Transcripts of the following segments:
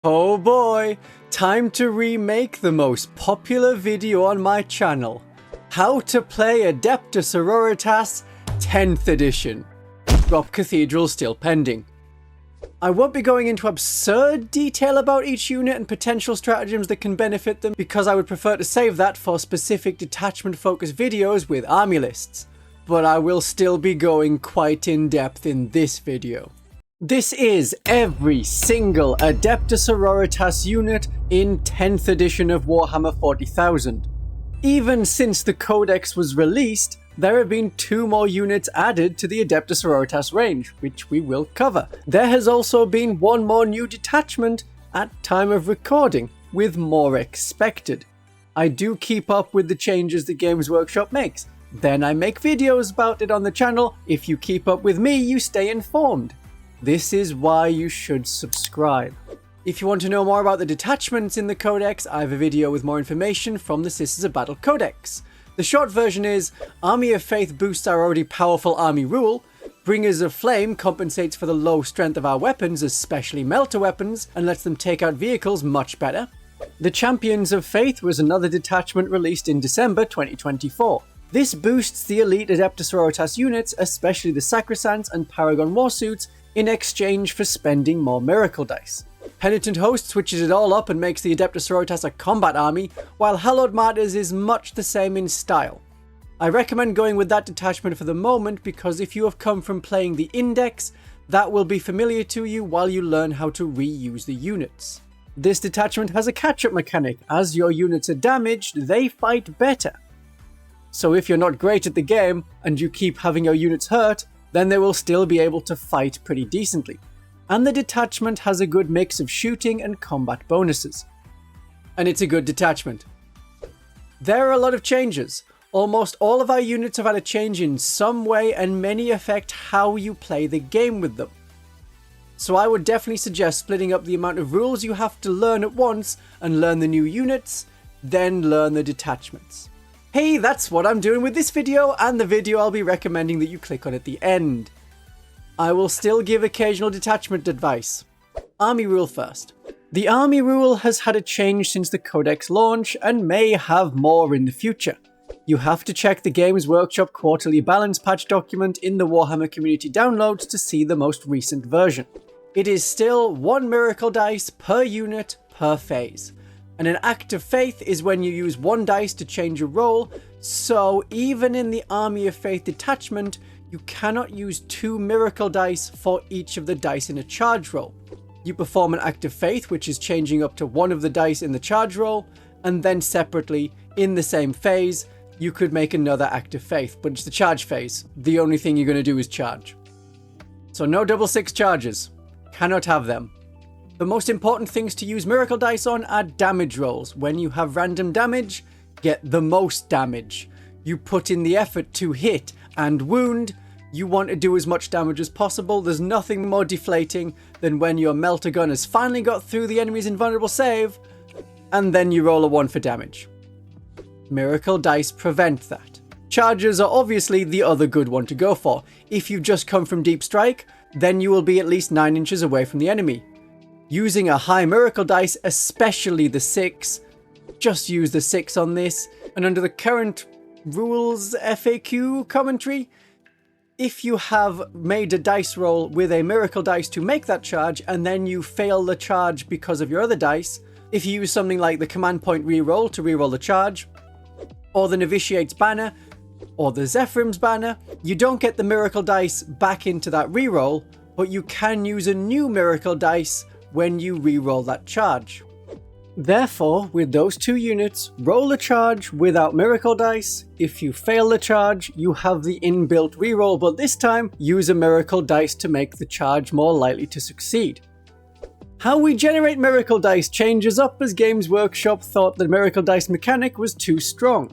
Oh boy, time to remake the most popular video on my channel. How to play Adepta Sororitas 10th edition. Drop Cathedral still pending. I won't be going into absurd detail about each unit and potential stratagems that can benefit them because I would prefer to save that for specific detachment focused videos with army lists. But I will still be going quite in depth in this video. This is every single Adepta Sororitas unit in 10th edition of Warhammer 40,000. Even since the Codex was released, there have been 2 more units added to the Adepta Sororitas range, which we will cover. There has also been 1 more new detachment at time of recording, with more expected. I do keep up with the changes the Games Workshop makes. Then I make videos about it on the channel. If you keep up with me, you stay informed. This is why you should subscribe. If you want to know more about the detachments in the Codex, I have a video with more information from the Sisters of Battle Codex. The short version is, Army of Faith boosts our already powerful army rule, Bringers of Flame compensates for the low strength of our weapons, especially melter weapons, and lets them take out vehicles much better. The Champions of Faith was another detachment released in December 2024. This boosts the elite Adepta Sororitas units, especially the Sacresants and Paragon Warsuits, in exchange for spending more miracle dice. Penitent Host switches it all up and makes the Adepta Sororitas a combat army, while Hallowed Martyrs is much the same in style. I recommend going with that detachment for the moment because if you have come from playing the Index, that will be familiar to you while you learn how to reuse the units. This detachment has a catch-up mechanic. As your units are damaged, they fight better. So if you're not great at the game, and you keep having your units hurt, then they will still be able to fight pretty decently. And the detachment has a good mix of shooting and combat bonuses. And it's a good detachment. There are a lot of changes. Almost all of our units have had a change in some way, and many affect how you play the game with them. So I would definitely suggest splitting up the amount of rules you have to learn at once and learn the new units, then learn the detachments. Hey, that's what I'm doing with this video and the video I'll be recommending that you click on at the end. I will still give occasional detachment advice. Army rule first. The army rule has had a change since the Codex launch and may have more in the future. You have to check the Games Workshop quarterly balance patch document in the Warhammer community downloads to see the most recent version. It is still 1 miracle dice per unit per phase. And an act of faith is when you use 1 dice to change a roll, so even in the Army of Faith detachment, you cannot use 2 miracle dice for each of the dice in a charge roll. You perform an act of faith, which is changing up to 1 of the dice in the charge roll, and then separately, in the same phase, you could make another act of faith, but it's the charge phase. The only thing you're going to do is charge. So no double 6 charges. Cannot have them. The most important things to use miracle dice on are damage rolls. When you have random damage, get the most damage. You put in the effort to hit and wound. You want to do as much damage as possible. There's nothing more deflating than when your melter gun has finally got through the enemy's invulnerable save, and then you roll a 1 for damage. Miracle dice prevent that. Charges are obviously the other good one to go for. If you've just come from deep strike, then you will be at least 9 inches away from the enemy. Using a high miracle dice, especially the 6, just use the 6 on this, and under the current rules FAQ commentary, if you have made a dice roll with a miracle dice to make that charge, and then you fail the charge because of your other dice, if you use something like the command point reroll to reroll the charge, or the Novitiate's banner, or the Zephyrim's banner, you don't get the miracle dice back into that reroll, but you can use a new miracle dice when you re-roll that charge. Therefore, with those 2 units, roll a charge without miracle dice. If you fail the charge, you have the inbuilt reroll, but this time, use a miracle dice to make the charge more likely to succeed. How we generate miracle dice changes up as Games Workshop thought the miracle dice mechanic was too strong.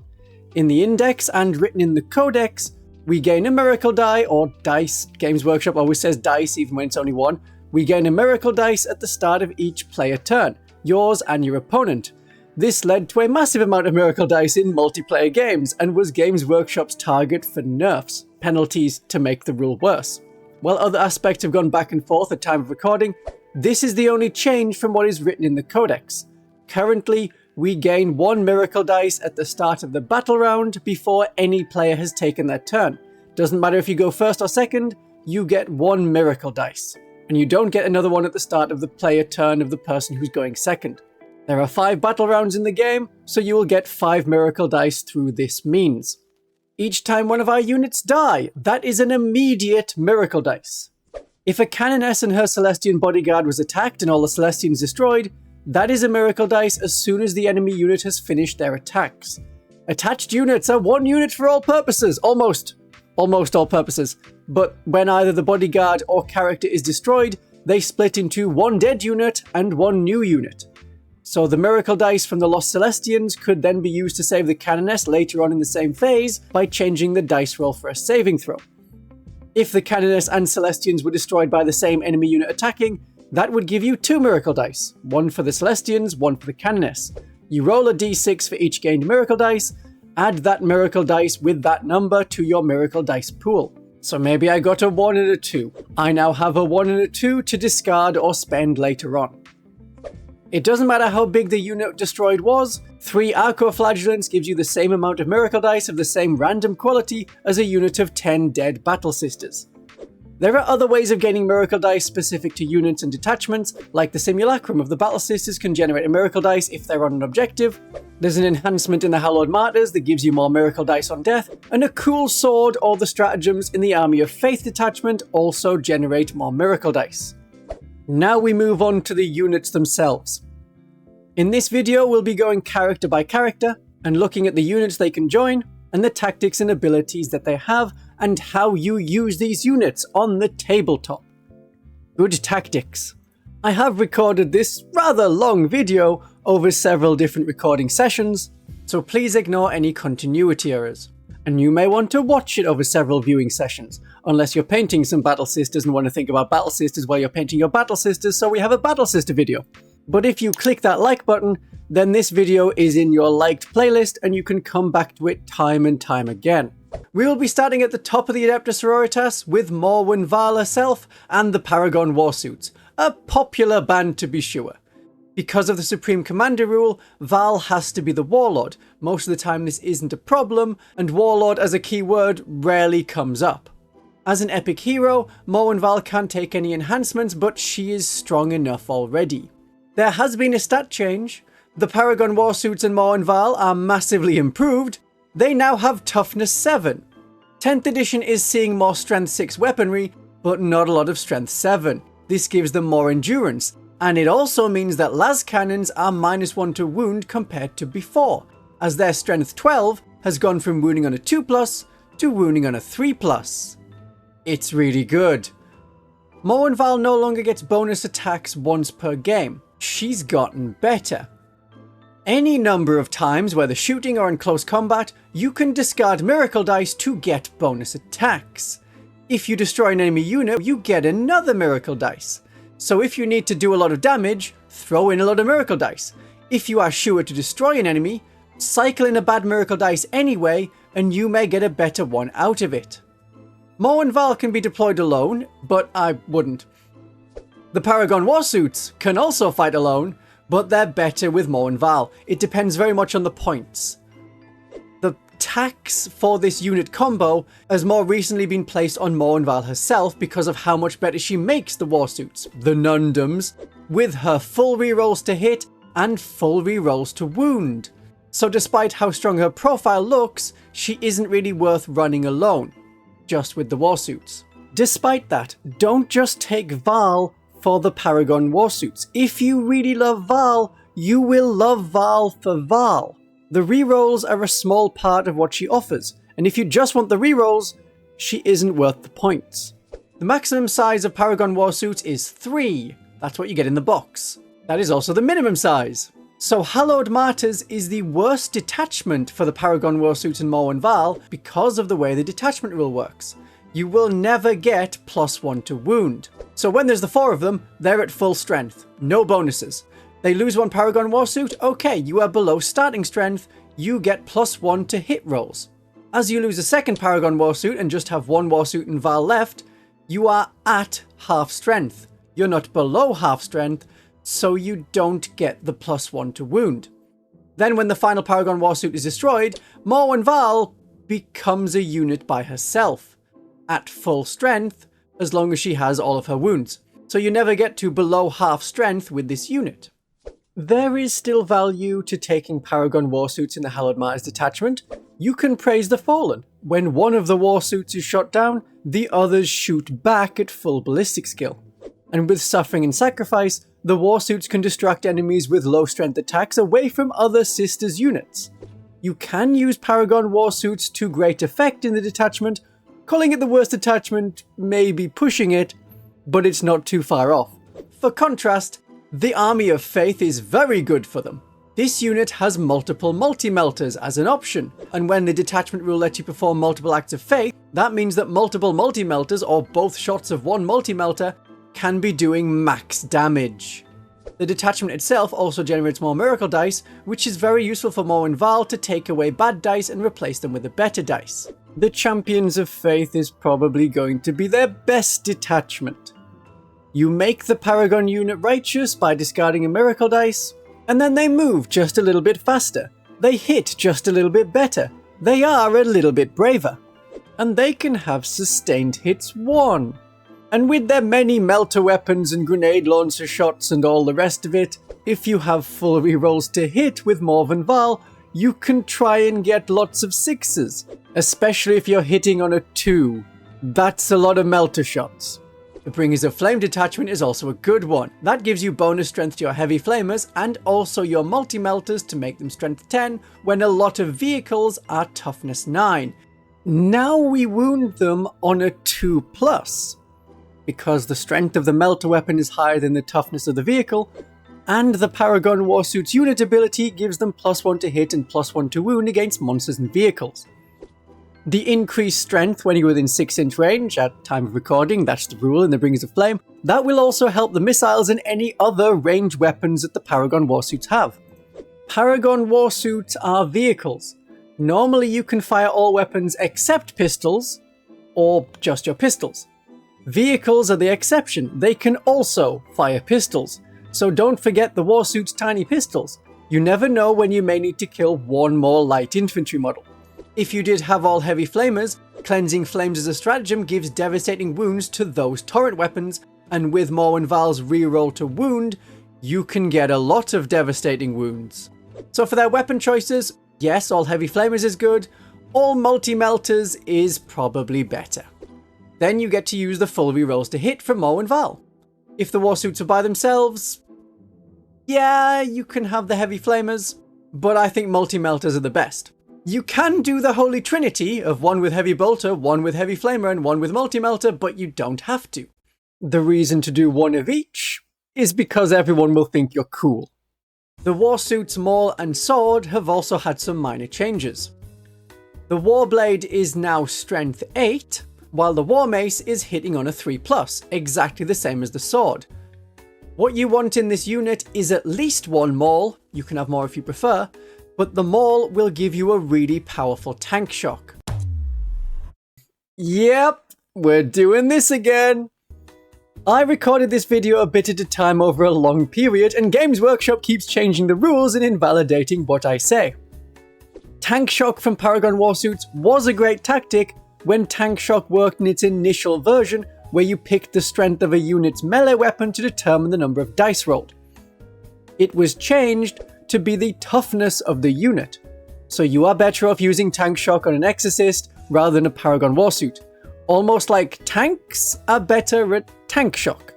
In the Index and written in the Codex, we gain a miracle die, or dice. Games Workshop always says dice even when it's only 1. We gain a miracle dice at the start of each player turn, yours and your opponent. This led to a massive amount of miracle dice in multiplayer games and was Games Workshop's target for nerfs, penalties to make the rule worse. While other aspects have gone back and forth at time of recording, This is the only change from what is written in the Codex. Currently, we gain 1 miracle dice at the start of the battle round before any player has taken their turn. Doesn't matter if you go first or second, you get 1 miracle dice. And you don't get another one at the start of the player turn of the person who's going second. There are 5 battle rounds in the game, so you will get 5 miracle dice through this means. Each time one of our units die, that is an immediate miracle dice. If a Canoness and her Celestian bodyguard was attacked and all the Celestians destroyed, that is a miracle dice as soon as the enemy unit has finished their attacks. Attached units are 1 unit for all purposes, almost all purposes, but when either the bodyguard or character is destroyed, they split into 1 dead unit and 1 new unit. So the miracle dice from the Lost Celestians could then be used to save the Canoness later on in the same phase by changing the dice roll for a saving throw. If the Canoness and Celestians were destroyed by the same enemy unit attacking, that would give you 2 miracle dice, 1 for the Celestians, 1 for the Canoness. You roll a d6 for each gained miracle dice, add that miracle dice with that number to your miracle dice pool. So maybe I got a 1 and a 2. I now have a 1 and a 2 to discard or spend later on. It doesn't matter how big the unit destroyed was, 3 Arco-flagellants gives you the same amount of miracle dice of the same random quality as a unit of 10 dead Battle Sisters. There are other ways of gaining miracle dice specific to units and detachments, like the Simulacrum of the Battle Sisters can generate a miracle dice if they're on an objective. There's an enhancement in the Hallowed Martyrs that gives you more miracle dice on death, and a cool sword or the stratagems in the Army of Faith detachment also generate more miracle dice. Now we move on to the units themselves. In this video, we'll be going character by character and looking at the units they can join and the tactics and abilities that they have and how you use these units on the tabletop. Good tactics. I have recorded this rather long video over several different recording sessions, so please ignore any continuity errors. And you may want to watch it over several viewing sessions, unless you're painting some Battle Sisters and want to think about Battle Sisters while you're painting your Battle Sisters, so we have a Battle Sister video. But if you click that like button, then this video is in your liked playlist and you can come back to it time and time again. We will be starting at the top of the Adepta Sororitas with Morvenn Vahl herself and the Paragon Warsuits, a popular band to be sure. Because of the Supreme Commander rule, Vahl has to be the Warlord. Most of the time this isn't a problem, and Warlord as a keyword rarely comes up. As an epic hero, Morvenn Vahl can't take any enhancements, but she is strong enough already. There has been a stat change. The Paragon Warsuits and Morvenn Vahl are massively improved. They now have Toughness 7. 10th edition is seeing more Strength 6 weaponry, but not a lot of Strength 7. This gives them more endurance, and it also means that las cannons are -1 to wound compared to before, as their Strength 12 has gone from wounding on a 2+ to wounding on a 3+. It's really good. Morvenn Vahl no longer gets bonus attacks once per game. She's gotten better. Any number of times, whether shooting or in close combat, you can discard miracle dice to get bonus attacks. If you destroy an enemy unit, you get another miracle dice. So if you need to do a lot of damage, throw in a lot of miracle dice. If you are sure to destroy an enemy, cycle in a bad miracle dice anyway, and you may get a better one out of it. Morvenn Vahl can be deployed alone, but I wouldn't. The Paragon Warsuits can also fight alone, but they're better with Morvenn Vahl. It depends very much on the points. The tax for this unit combo has more recently been placed on Morvenn Vahl herself because of how much better she makes the Warsuits, the Nundums, with her full rerolls to hit and full rerolls to wound. So despite how strong her profile looks, she isn't really worth running alone, just with the Warsuits. Despite that, don't just take Vahl for the Paragon Warsuits. If you really love Vahl, you will love Vahl for Vahl. The rerolls are a small part of what she offers, and if you just want the rerolls, she isn't worth the points. The maximum size of Paragon Warsuits is 3. That's what you get in the box. That is also the minimum size. So Hallowed Martyrs is the worst detachment for the Paragon Warsuits and Morvenn Vahl because of the way the detachment rule works. You will never get +1 to wound. So when there's the 4 of them, they're at full strength, no bonuses. They lose 1 Paragon Warsuit, okay, you are below starting strength, you get +1 to hit rolls. As you lose a second Paragon Warsuit and just have 1 Warsuit and Vahl left, you are at half strength. You're not below half strength, so you don't get the +1 to wound. Then when the final Paragon Warsuit is destroyed, Morvenn Vahl becomes a unit by herself, at full strength, as long as she has all of her wounds. So you never get to below half strength with this unit. There is still value to taking Paragon Warsuits in the Hallowed Martyrs detachment. You can praise the Fallen. When one of the Warsuits is shot down, the others shoot back at full ballistic skill. And with Suffering and Sacrifice, the Warsuits can distract enemies with low strength attacks away from other sisters units. You can use Paragon Warsuits to great effect in the detachment. Calling it the worst detachment may be pushing it, but it's not too far off. For contrast, the Army of Faith is very good for them. This unit has multiple multi-melters as an option, and when the detachment rule lets you perform multiple acts of faith, that means that multiple multi-melters, or both shots of one multi-melter, can be doing max damage. The detachment itself also generates more miracle dice, which is very useful for Morvenn Vahl to take away bad dice and replace them with a better dice. The Champions of Faith is probably going to be their best detachment. You make the Paragon unit righteous by discarding a miracle dice, and then they move just a little bit faster. They hit just a little bit better. They are a little bit braver. And they can have sustained hits 1. And with their many melter weapons and grenade launcher shots and all the rest of it, if you have full rerolls to hit with Morvenn Vahl, you can try and get lots of 6s, especially if you're hitting on a 2. That's a lot of melter shots. The Bringers of Flame detachment is also a good one. That gives you bonus strength to your heavy flamers and also your multi-melters to make them strength 10 when a lot of vehicles are toughness 9. Now we wound them on a 2+, because the strength of the melter weapon is higher than the toughness of the vehicle, and the Paragon Warsuit's unit ability gives them +1 to hit and +1 to wound against monsters and vehicles. The increased strength when you're within 6-inch range, at time of recording, that's the rule in the Bringers of Flame, that will also help the missiles and any other ranged weapons that the Paragon Warsuits have. Paragon Warsuits are vehicles. Normally you can fire all weapons except pistols, or just your pistols. Vehicles are the exception. They can also fire pistols, so don't forget the Warsuit's tiny pistols. You never know when you may need to kill one more light infantry model. If you did have all heavy flamers, Cleansing Flames as a stratagem gives devastating wounds to those torrent weapons, and with Morvenn Vahl's reroll to wound, you can get a lot of devastating wounds. So for their weapon choices, yes, all heavy flamers is good, all multi-melters is probably better. Then you get to use the full rerolls to hit from Morvenn Vahl. If the Warsuits are by themselves, yeah, you can have the heavy flamers, but I think multi-melters are the best. You can do the Holy Trinity of one with heavy bolter, one with heavy flamer, and one with multi-melter, but you don't have to. The reason to do one of each is because everyone will think you're cool. The Warsuits Maul and Sword have also had some minor changes. The Warblade is now strength 8, while the War Mace is hitting on a 3+, exactly the same as the Sword. What you want in this unit is at least one Maul, you can have more if you prefer, but the Maul will give you a really powerful tank shock. Yep, we're doing this again! I recorded this video a bit at a time over a long period, and Games Workshop keeps changing the rules and invalidating what I say. Tank shock from Paragon Warsuits was a great tactic when tank shock worked in its initial version, where you picked the strength of a unit's melee weapon to determine the number of dice rolled. It was changed to be the toughness of the unit, so you are better off using tank shock on an Exorcist rather than a Paragon Warsuit, almost like tanks are better at tank shock.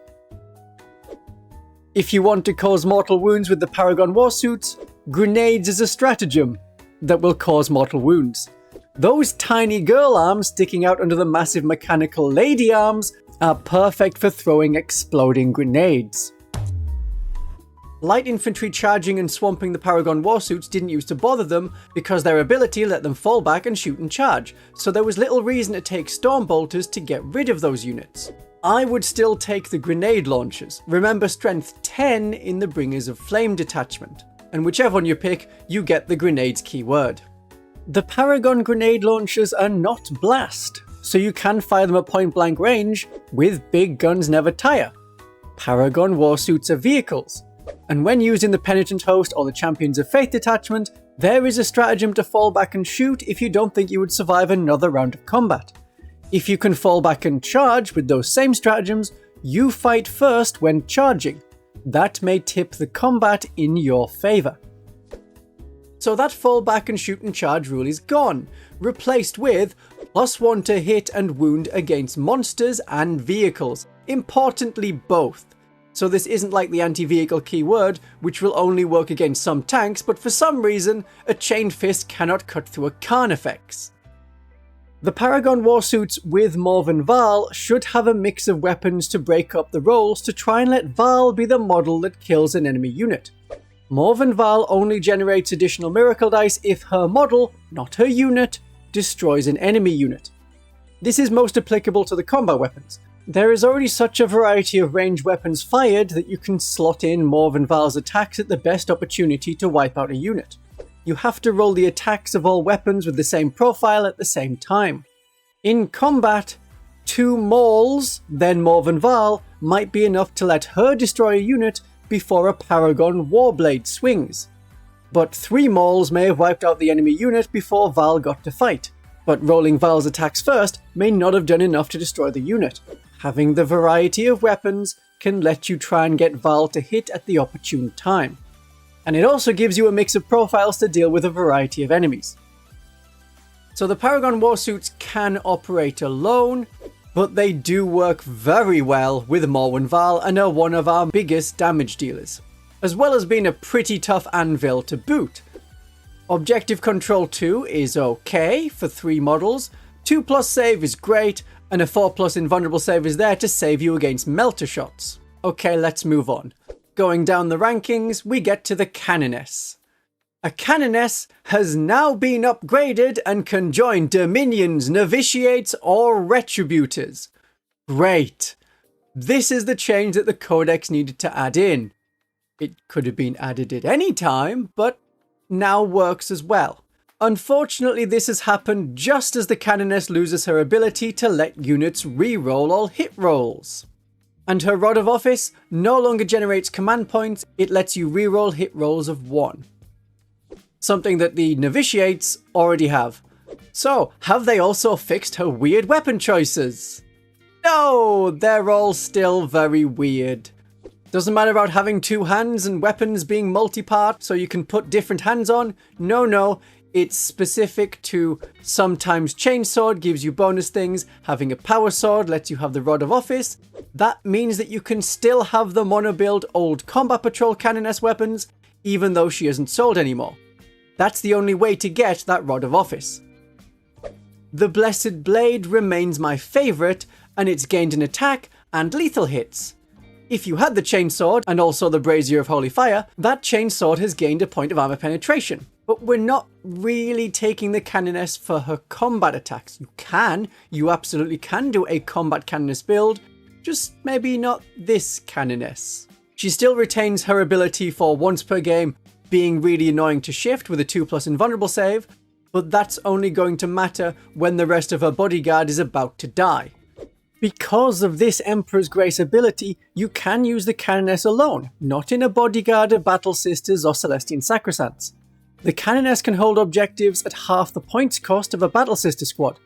If you want to cause mortal wounds with the Paragon Warsuits, grenades is a stratagem that will cause mortal wounds. Those tiny girl arms sticking out under the massive mechanical lady arms are perfect for throwing exploding grenades. Light infantry charging and swamping the Paragon Warsuits didn't used to bother them because their ability let them fall back and shoot and charge, so there was little reason to take storm bolters to get rid of those units. I would still take the grenade launchers. Remember strength 10 in the Bringers of Flame detachment, and whichever one you pick, you get the grenades keyword. The Paragon grenade launchers are not blast, so you can fire them at point blank range with big guns never tire. Paragon Warsuits are vehicles, and when used in the Penitent Host or the Champions of Faith detachment, there is a stratagem to fall back and shoot if you don't think you would survive another round of combat. If you can fall back and charge with those same stratagems, you fight first when charging. That may tip the combat in your favour. So that fall back and shoot and charge rule is gone, replaced with +1 to hit and wound against monsters and vehicles, importantly both. So this isn't like the anti-vehicle keyword, which will only work against some tanks, but for some reason, a chained fist cannot cut through a Carnifex. The Paragon Warsuits with Morvenn Vahl should have a mix of weapons to break up the rolls to try and let Vahl be the model that kills an enemy unit. Morvenn Vahl only generates additional miracle dice if her model, not her unit, destroys an enemy unit. This is most applicable to the combat weapons. There is already such a variety of ranged weapons fired that you can slot in Morvenn Vahl's attacks at the best opportunity to wipe out a unit. You have to roll the attacks of all weapons with the same profile at the same time. In combat, 2 mauls, then Morvenn Vahl, might be enough to let her destroy a unit before a Paragon Warblade swings. But 3 mauls may have wiped out the enemy unit before Vahl got to fight. But rolling Vahl's attacks first may not have done enough to destroy the unit. Having the variety of weapons can let you try and get Vahl to hit at the opportune time. And it also gives you a mix of profiles to deal with a variety of enemies. So the Paragon Warsuits can operate alone, but they do work very well with Morvenn Vahl and are one of our biggest damage dealers, as well as being a pretty tough anvil to boot. Objective Control 2 is okay for 3 models, 2+ save is great, and a 4+ invulnerable save is there to save you against melter shots. Okay, let's move on. Going down the rankings, we get to the Canoness. A Canoness has now been upgraded and can join Dominions, Novitiates, or Retributors. Great! This is the change that the Codex needed to add in. It could have been added at any time, but now works as well. Unfortunately, this has happened just as the Canoness loses her ability to let units re-roll all hit rolls. And her Rod of Office no longer generates command points, it lets you re-roll hit rolls of 1. Something that the Novitiates already have. So, have they also fixed her weird weapon choices? No, they're all still very weird. Doesn't matter about having 2 hands and weapons being multi-part so you can put different hands on. No, it's specific to sometimes chainsword gives you bonus things, having a power sword lets you have the Rod of Office. That means that you can still have the mono-build old Combat Patrol Canoness weapons, even though she isn't sold anymore. That's the only way to get that Rod of Office. The Blessed Blade remains my favourite, and it's gained an attack and lethal hits. If you had the Chainsword and also the Brazier of Holy Fire, that Chainsword has gained a point of armor penetration. But we're not really taking the Canoness for her combat attacks. You absolutely can do a combat Canoness build, just maybe not this Canoness. She still retains her ability for once per game being really annoying to shift with a 2+ invulnerable save, but that's only going to matter when the rest of her bodyguard is about to die. Because of this Emperor's Grace ability, you can use the Canoness alone, not in a bodyguard of Battle Sisters or Celestian Sacresants. The Canoness can hold objectives at half the points cost of a Battle Sister squad,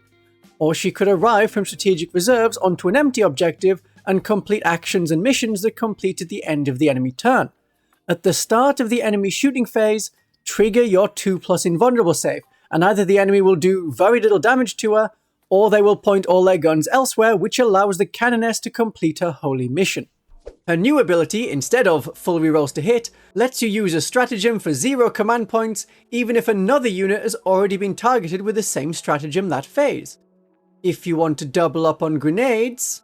or she could arrive from strategic reserves onto an empty objective and complete actions and missions that complete at the end of the enemy turn. At the start of the enemy shooting phase, trigger your 2+ invulnerable save, and either the enemy will do very little damage to her, or they will point all their guns elsewhere, which allows the Canoness to complete her holy mission. Her new ability, instead of full rerolls to hit, lets you use a stratagem for 0 command points, even if another unit has already been targeted with the same stratagem that phase. If you want to double up on grenades,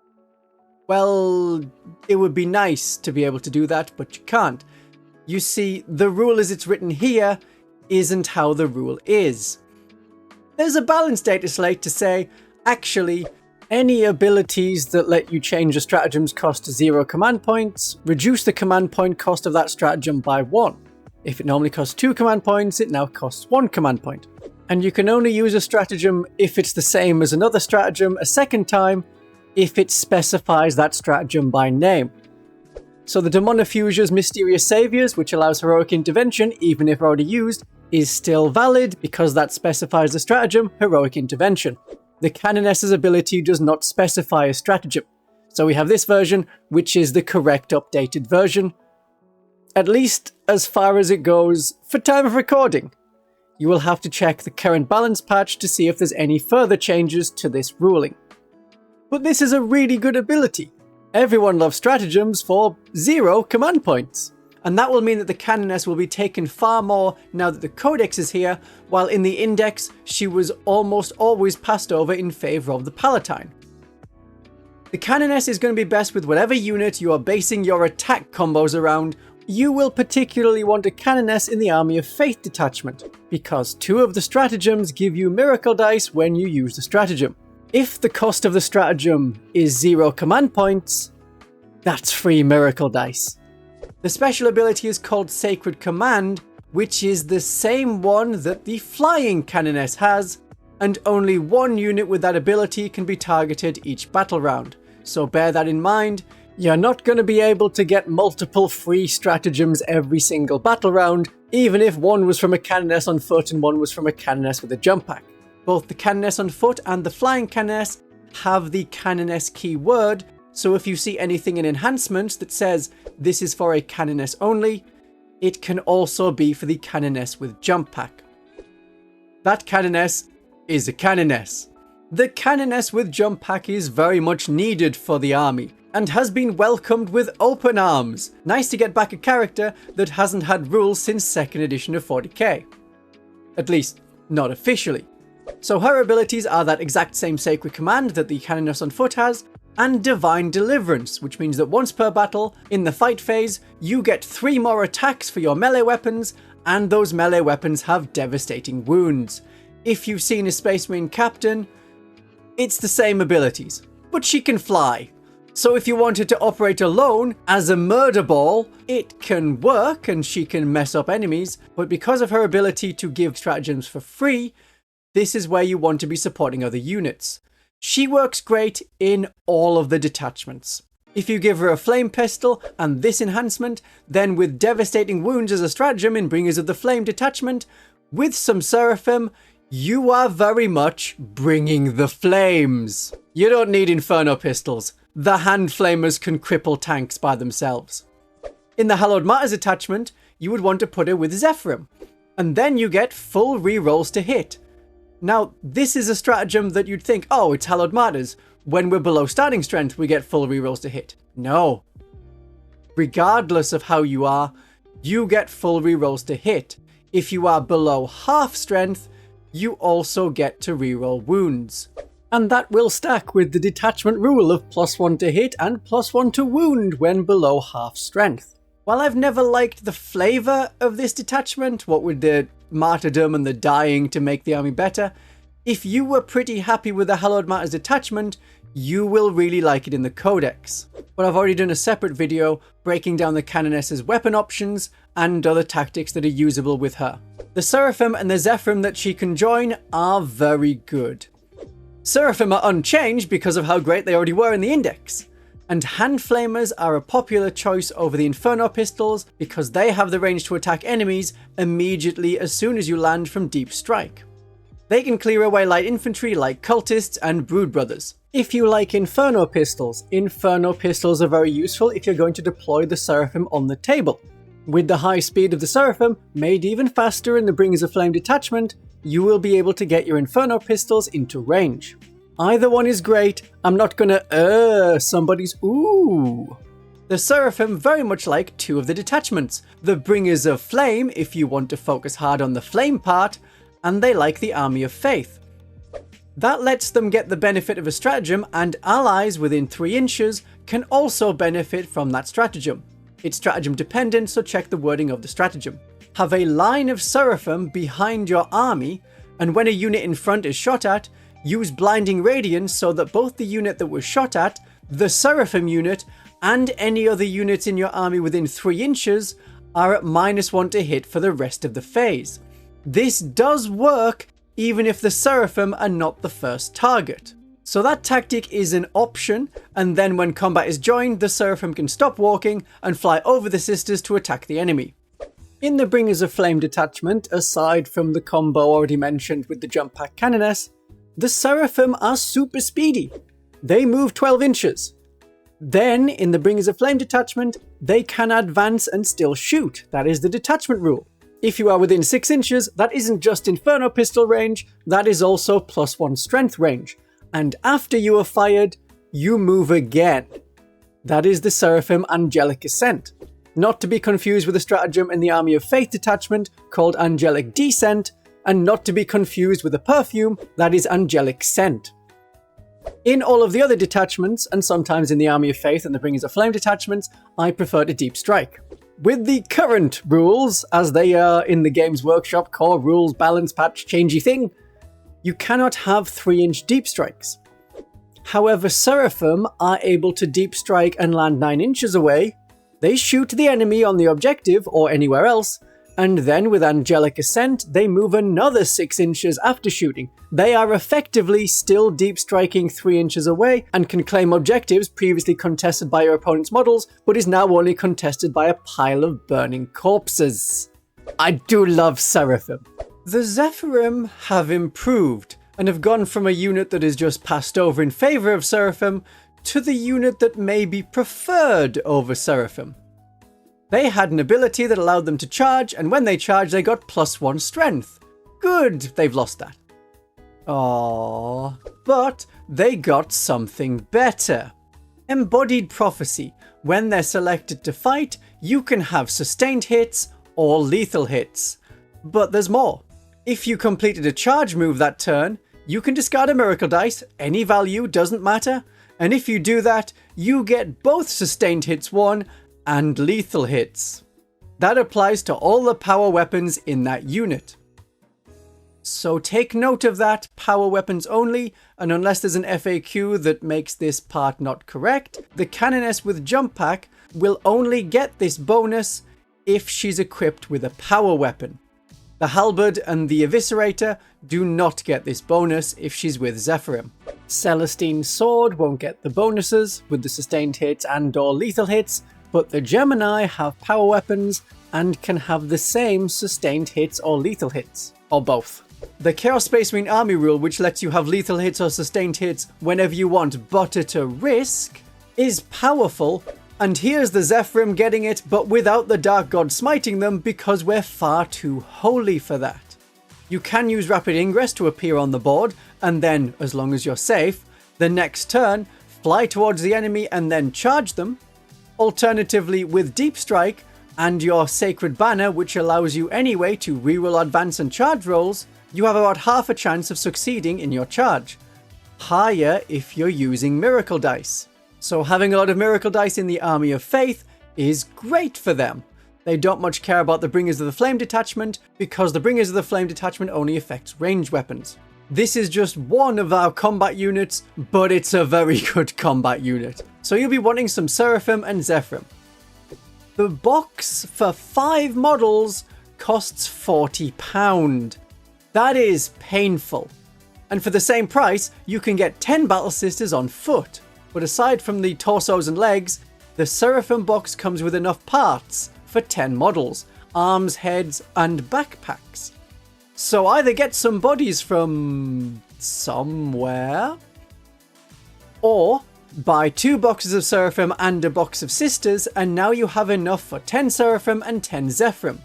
well, it would be nice to be able to do that, but you can't. You see, the rule as it's written here isn't how the rule is. There's a balance data slate to say, actually, any abilities that let you change a stratagem's cost to 0 command points, reduce the command point cost of that stratagem by 1. If it normally costs 2 command points, it now costs 1 command point. And you can only use a stratagem if it's the same as another stratagem a second time, if it specifies that stratagem by name. So the Demonofuge's Mysterious Saviors, which allows heroic intervention even if already used, is still valid because that specifies the stratagem heroic intervention. The Canoness's ability does not specify a stratagem. So we have this version, which is the correct updated version, at least as far as it goes for time of recording. You will have to check the current balance patch to see if there's any further changes to this ruling. But this is a really good ability. Everyone loves stratagems for 0 command points. And that will mean that the Canoness will be taken far more now that the Codex is here, while in the Index she was almost always passed over in favour of the Palatine. The Canoness is going to be best with whatever unit you are basing your attack combos around. You will particularly want a Canoness in the Army of Faith detachment, because 2 of the stratagems give you miracle dice when you use the stratagem. If the cost of the stratagem is 0 command points, that's free miracle dice. The special ability is called Sacred Command, which is the same one that the Flying Canoness has, and only 1 unit with that ability can be targeted each battle round. So bear that in mind. You're not going to be able to get multiple free stratagems every single battle round, even if one was from a Canoness on foot and one was from a Canoness with a jump pack. Both the Canoness on foot and the Flying Canoness have the Canoness keyword, so if you see anything in enhancements that says this is for a Canoness only, it can also be for the Canoness with jump pack. That Canoness is a Canoness. The Canoness with jump pack is very much needed for the army, and has been welcomed with open arms. Nice to get back a character that hasn't had rules since 2nd edition of 40k. At least, not officially. So her abilities are that exact same Sacred Command that the Canoness on foot has, and Divine Deliverance, which means that once per battle, in the fight phase, you get 3 more attacks for your melee weapons, and those melee weapons have devastating wounds. If you've seen a Space Marine Captain, it's the same abilities, but she can fly. So if you wanted to operate alone as a murder ball, it can work and she can mess up enemies, but because of her ability to give stratagems for free, this is where you want to be supporting other units. She works great in all of the detachments. If you give her a flame pistol and this enhancement, then with devastating wounds as a stratagem in Bringers of the Flame detachment, with some Seraphim, you are very much bringing the flames. You don't need Inferno pistols. The hand flamers can cripple tanks by themselves. In the Hallowed Martyrs attachment, you would want to put her with Zephyrim, and then you get full rerolls to hit. Now, this is a stratagem that you'd think, oh, it's Hallowed Martyrs. When we're below starting strength, we get full rerolls to hit. No. Regardless of how you are, you get full rerolls to hit. If you are below half strength, you also get to reroll wounds. And that will stack with the detachment rule of +1 to hit and +1 to wound when below half strength. While I've never liked the flavour of this detachment, what with the martyrdom and the dying to make the army better, if you were pretty happy with the Hallowed Martyrs detachment, you will really like it in the Codex. But I've already done a separate video breaking down the Canoness's weapon options and other tactics that are usable with her. The Seraphim and the Zephyrim that she can join are very good. Seraphim are unchanged because of how great they already were in the Index. And Hand Flamers are a popular choice over the Inferno Pistols because they have the range to attack enemies immediately as soon as you land from Deep Strike. They can clear away light infantry like Cultists and Brood Brothers. If you like Inferno Pistols are very useful if you're going to deploy the Seraphim on the table. With the high speed of the Seraphim, made even faster in the Bringers of Flame detachment, you will be able to get your Inferno Pistols into range. Either one is great. I'm not gonna somebody's ooh. The Seraphim very much like 2 of the detachments. The Bringers of Flame if you want to focus hard on the flame part, and they like the Army of Faith. That lets them get the benefit of a stratagem, and allies within 3 inches can also benefit from that stratagem. It's stratagem dependent, so check the wording of the stratagem. Have a line of Seraphim behind your army, and when a unit in front is shot at, use Blinding Radiance so that both the unit that was shot at, the Seraphim unit, and any other units in your army within 3 inches are at -1 to hit for the rest of the phase. This does work even if the Seraphim are not the first target. So that tactic is an option, and then when combat is joined, the Seraphim can stop walking and fly over the sisters to attack the enemy. In the Bringers of Flame detachment, aside from the combo already mentioned with the jump pack Canoness, the Seraphim are super speedy. They move 12 inches. Then, in the Bringers of Flame detachment, they can advance and still shoot. That is the detachment rule. If you are within 6 inches, that isn't just Inferno pistol range, that is also +1 strength range. And after you are fired, you move again. That is the Seraphim Angelic Ascent. Not to be confused with a stratagem in the Army of Faith detachment called Angelic Descent, and not to be confused with a perfume that is Angelic Scent. In all of the other detachments, and sometimes in the Army of Faith and the Bringers of Flame detachments, I prefer to deep strike. With the current rules, as they are in the Games Workshop core rules balance patch changey thing, you cannot have 3-inch deep strikes. However, Seraphim are able to deep strike and land 9 inches away. They shoot the enemy on the objective or anywhere else, and then with Angelic Ascent, they move another 6 inches after shooting. They are effectively still deep striking 3 inches away and can claim objectives previously contested by your opponent's models, but is now only contested by a pile of burning corpses. I do love Seraphim. The Zephyrim have improved and have gone from a unit that is just passed over in favour of Seraphim to the unit that may be preferred over Seraphim. They had an ability that allowed them to charge, and when they charged they got +1 strength. Good, they've lost that. Aww. But they got something better. Embodied Prophecy. When they're selected to fight, you can have sustained hits or lethal hits. But there's more. If you completed a charge move that turn, you can discard a miracle dice, any value, doesn't matter, and if you do that, you get both sustained hits 1 and lethal hits. That applies to all the power weapons in that unit. So take note of that, power weapons only, and unless there's an FAQ that makes this part not correct, the Canoness with Jump Pack will only get this bonus if she's equipped with a power weapon. The Halberd and the Eviscerator do not get this bonus if she's with Zephyrim. Celestine's Sword won't get the bonuses with the sustained hits and or lethal hits, but the Geminae have power weapons and can have the same sustained hits or lethal hits, or both. The Chaos Space Marine Army rule, which lets you have lethal hits or sustained hits whenever you want but at a risk, is powerful. And here's the Zephyrim getting it, but without the Dark God smiting them because we're far too holy for that. You can use Rapid Ingress to appear on the board, and then, as long as you're safe, the next turn, fly towards the enemy and then charge them. Alternatively, with Deep Strike and your Sacred Banner, which allows you anyway to reroll advance and charge rolls, you have about half a chance of succeeding in your charge. Higher if you're using Miracle Dice. So having a lot of Miracle Dice in the Army of Faith is great for them. They don't much care about the Bringers of the Flame detachment because the Bringers of the Flame detachment only affects ranged weapons. This is just one of our combat units, but it's a very good combat unit. So you'll be wanting some Seraphim and Zephyrim. The box for 5 models costs £40. That is painful. And for the same price, you can get 10 Battle Sisters on foot. But aside from the torsos and legs, the Seraphim box comes with enough parts for 10 models, arms, heads, and backpacks. So either get some bodies from somewhere, or buy 2 boxes of Seraphim and a box of Sisters, and now you have enough for 10 Seraphim and 10 Zephyrim.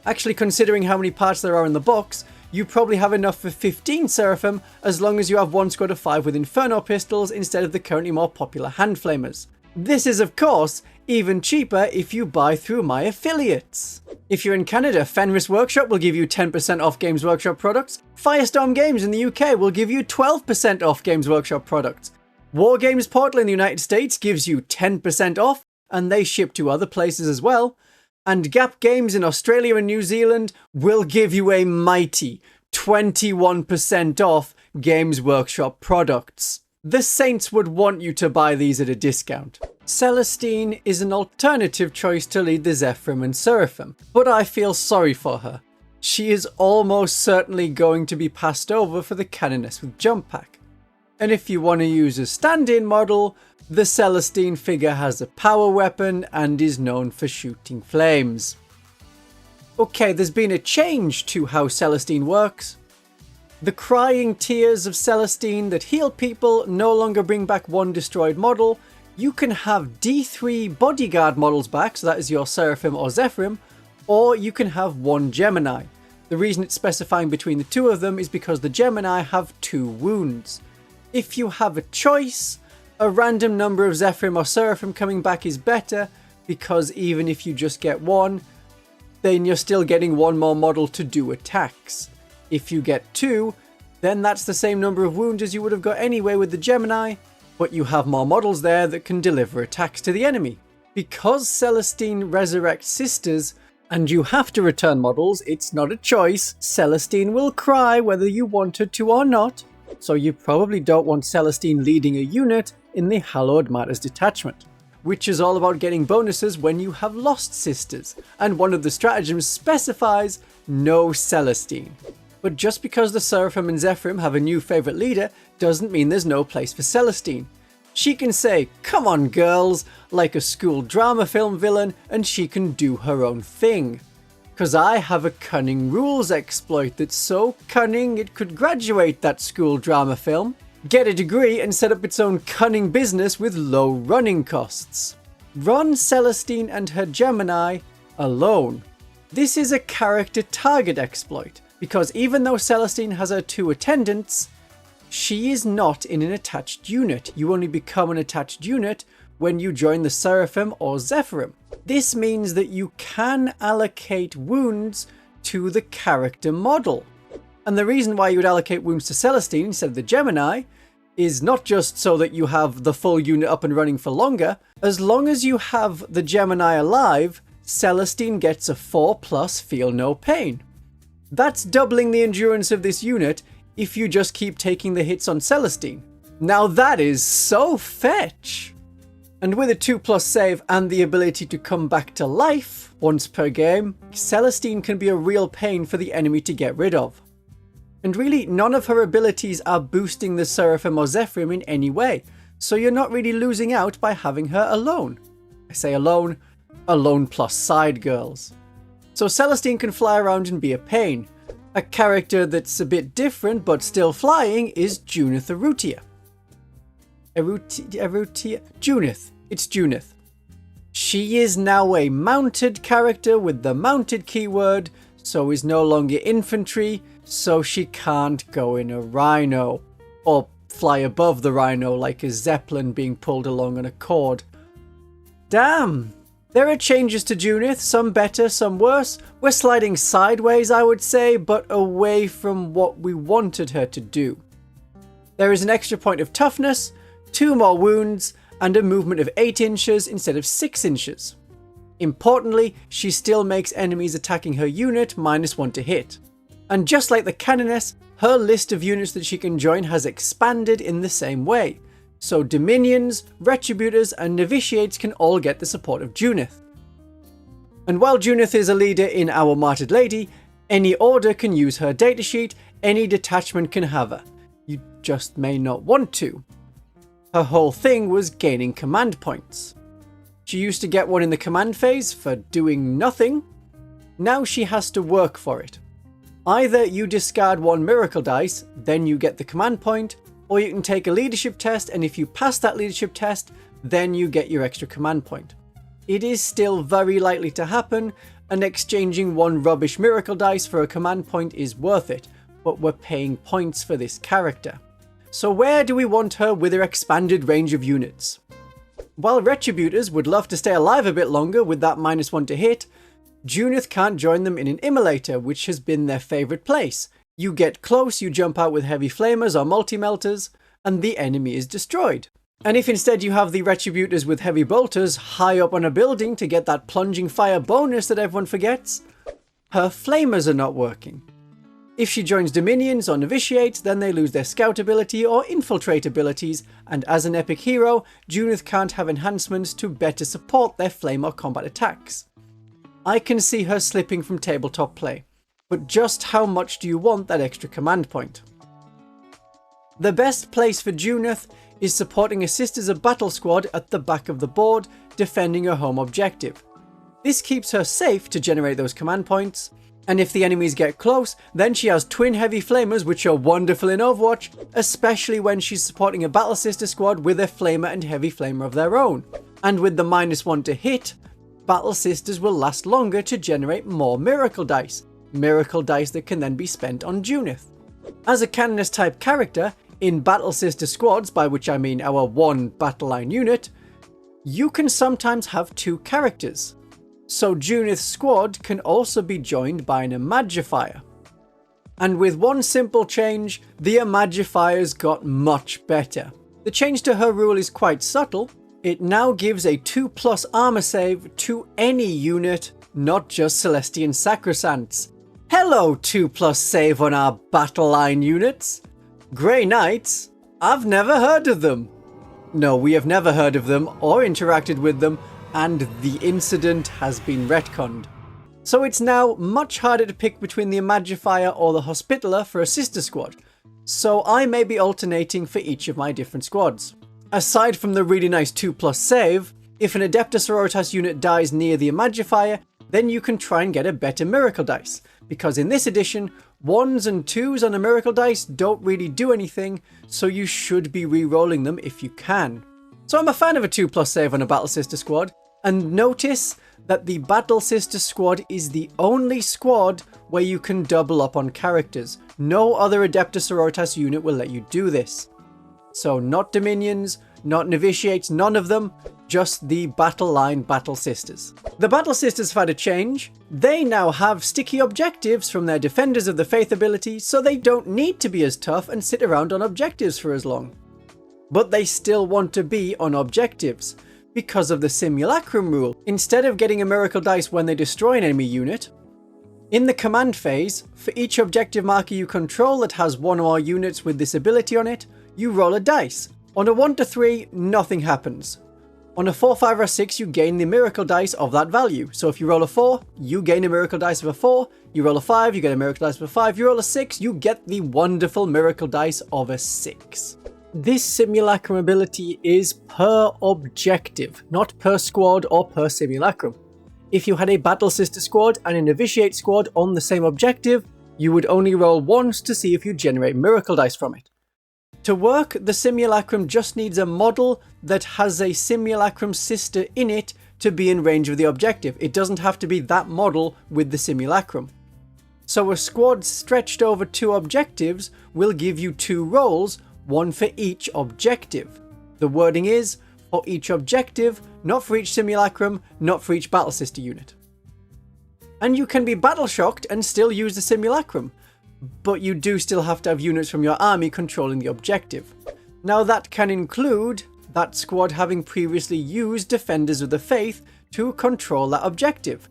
Actually, considering how many parts there are in the box, you probably have enough for 15 Seraphim as long as you have one squad of 5 with Inferno pistols instead of the currently more popular hand flamers. This is of course even cheaper if you buy through my affiliates. If you're in Canada, Fenris Workshop will give you 10% off Games Workshop products. Firestorm Games in the UK will give you 12% off Games Workshop products. War Games Portal in the United States gives you 10% off, and they ship to other places as well. And Gap Games in Australia and New Zealand will give you a mighty 21% off Games Workshop products. The Saints would want you to buy these at a discount. Celestine is an alternative choice to lead the Zephyrim and Seraphim, but I feel sorry for her. She is almost certainly going to be passed over for the Canoness with Jump Pack. And if you want to use a stand-in model, the Celestine figure has a power weapon and is known for shooting flames. Okay, there's been a change to how Celestine works. The crying tears of Celestine that heal people no longer bring back one destroyed model. You can have D3 bodyguard models back, so that is your Seraphim or Zephyrim, or you can have one Gemini. The reason it's specifying between the two of them is because the Gemini have 2 wounds. If you have a choice, a random number of Zephyrim or Seraphim coming back is better, because even if you just get one, then you're still getting one more model to do attacks. If you get 2, then that's the same number of wounds as you would have got anyway with the Gemini, but you have more models there that can deliver attacks to the enemy. Because Celestine resurrects sisters, and you have to return models, it's not a choice. Celestine will cry whether you want her to or not, so you probably don't want Celestine leading a unit in the Hallowed Martyrs detachment, which is all about getting bonuses when you have lost sisters, and one of the stratagems specifies no Celestine. But just because the Seraphim and Zephyrim have a new favourite leader doesn't mean there's no place for Celestine. She can say, "Come on girls," like a school drama film villain, and she can do her own thing. Cause I have a cunning rules exploit that's so cunning it could graduate that school drama film, get a degree and set up its own cunning business with low running costs. Run Celestine and her Gemini alone. This is a character target exploit, because even though Celestine has her 2 attendants, she is not in an attached unit. You only become an attached unit when you join the Seraphim or Zephyrim. This means that you can allocate wounds to the character model. And the reason why you would allocate wounds to Celestine instead of the Gemini is not just so that you have the full unit up and running for longer. As long as you have the Gemini alive, Celestine gets a 4+ feel no pain. That's doubling the endurance of this unit if you just keep taking the hits on Celestine. Now that is so fetch! And with a 2+ save and the ability to come back to life once per game, Celestine can be a real pain for the enemy to get rid of. And really, none of her abilities are boosting the Seraphim or Zephyrim in any way, so you're not really losing out by having her alone. I say alone plus side girls. So Celestine can fly around and be a pain. A character that's a bit different but still flying is Junith Eruita. Junith. It's Junith. She is now a mounted character with the mounted keyword, so is no longer infantry, so she can't go in a Rhino, or fly above the Rhino like a Zeppelin being pulled along on a cord. Damn! There are changes to Junith, some better, some worse. We're sliding sideways, I would say, but away from what we wanted her to do. There is an extra point of toughness, 2 more wounds, and a movement of 8 inches instead of 6 inches. Importantly, she still makes enemies attacking her unit -1 to hit. And just like the Canoness, her list of units that she can join has expanded in the same way. So Dominions, Retributors and Novitiates can all get the support of Junith. And while Junith is a leader in Our Martyred Lady, any order can use her datasheet, any detachment can have her. You just may not want to. Her whole thing was gaining command points. She used to get one in the command phase for doing nothing. Now she has to work for it. Either you discard 1 miracle dice, then you get the command point, or you can take a leadership test, and if you pass that leadership test, then you get your extra command point. It is still very likely to happen, and exchanging 1 rubbish miracle dice for a command point is worth it, but we're paying points for this character. So where do we want her with her expanded range of units? While Retributors would love to stay alive a bit longer with that -1 to hit, Junith can't join them in an Immolator, which has been their favourite place. You get close, you jump out with heavy flamers or multi-melters, and the enemy is destroyed. And if instead you have the Retributors with heavy bolters high up on a building to get that plunging fire bonus that everyone forgets, her flamers are not working. If she joins Dominions or Novitiates, then they lose their scout ability or infiltrate abilities, and as an epic hero, Junith can't have enhancements to better support their flame or combat attacks. I can see her slipping from tabletop play, but just how much do you want that extra command point? The best place for Junith is supporting a Sisters of Battle squad at the back of the board, defending her home objective. This keeps her safe to generate those command points, and if the enemies get close, then she has twin heavy flamers which are wonderful in Overwatch, especially when she's supporting a Battle Sister squad with a flamer and heavy flamer of their own. And with the -1 to hit, Battle Sisters will last longer to generate more Miracle Dice that can then be spent on Junith. As a Canoness type character, in Battle Sister squads, by which I mean our one battle line unit, you can sometimes have two characters. So Junith's squad can also be joined by an Imagifier. And with one simple change, the Imagifier's got much better. The change to her rule is quite subtle. It now gives a 2+ armor save to any unit, not just Celestian Sacresants. Hello 2+ save on our battle line units. Grey Knights? I've never heard of them. No, we have never heard of them or interacted with them, and the incident has been retconned. So it's now much harder to pick between the Imagifier or the Hospitaller for a sister squad, so I may be alternating for each of my different squads. Aside from the really nice 2+ save, if an Adepta Sororitas unit dies near the Imagifier, then you can try and get a better Miracle Dice, because in this edition, 1s and 2s on a Miracle Dice don't really do anything, so you should be re-rolling them if you can. So I'm a fan of a 2+ save on a Battle Sister squad, and notice that the Battle Sister squad is the only squad where you can double up on characters. No other Adepta Sororitas unit will let you do this. So not Dominions, not Novitiates, none of them, just the battle line Battle Sisters. The Battle Sisters have had a change. They now have sticky objectives from their Defenders of the Faith ability, so they don't need to be as tough and sit around on objectives for as long. But they still want to be on objectives, because of the Simulacrum rule. Instead of getting a Miracle Dice when they destroy an enemy unit, in the command phase, for each objective marker you control that has one or more units with this ability on it, you roll a dice. On a 1 to 3, nothing happens. On a 4, 5 or 6, you gain the Miracle Dice of that value. So if you roll a 4, you gain a Miracle Dice of a 4, you roll a 5, you get a Miracle Dice of a 5, you roll a 6, you get the wonderful Miracle Dice of a 6. This Simulacrum ability is per objective, not per squad or per Simulacrum. If you had a Battle Sister squad and a Novitiate squad on the same objective, you would only roll once to see if you generate Miracle Dice from it. To work, the Simulacrum just needs a model that has a Simulacrum sister in it to be in range of the objective. It doesn't have to be that model with the Simulacrum. So a squad stretched over 2 objectives will give you 2 rolls, one for each objective. The wording is, for each objective, not for each Simulacrum, not for each Battle Sister unit. And you can be battle shocked and still use the Simulacrum, but you do still have to have units from your army controlling the objective. Now that can include that squad having previously used Defenders of the Faith to control that objective.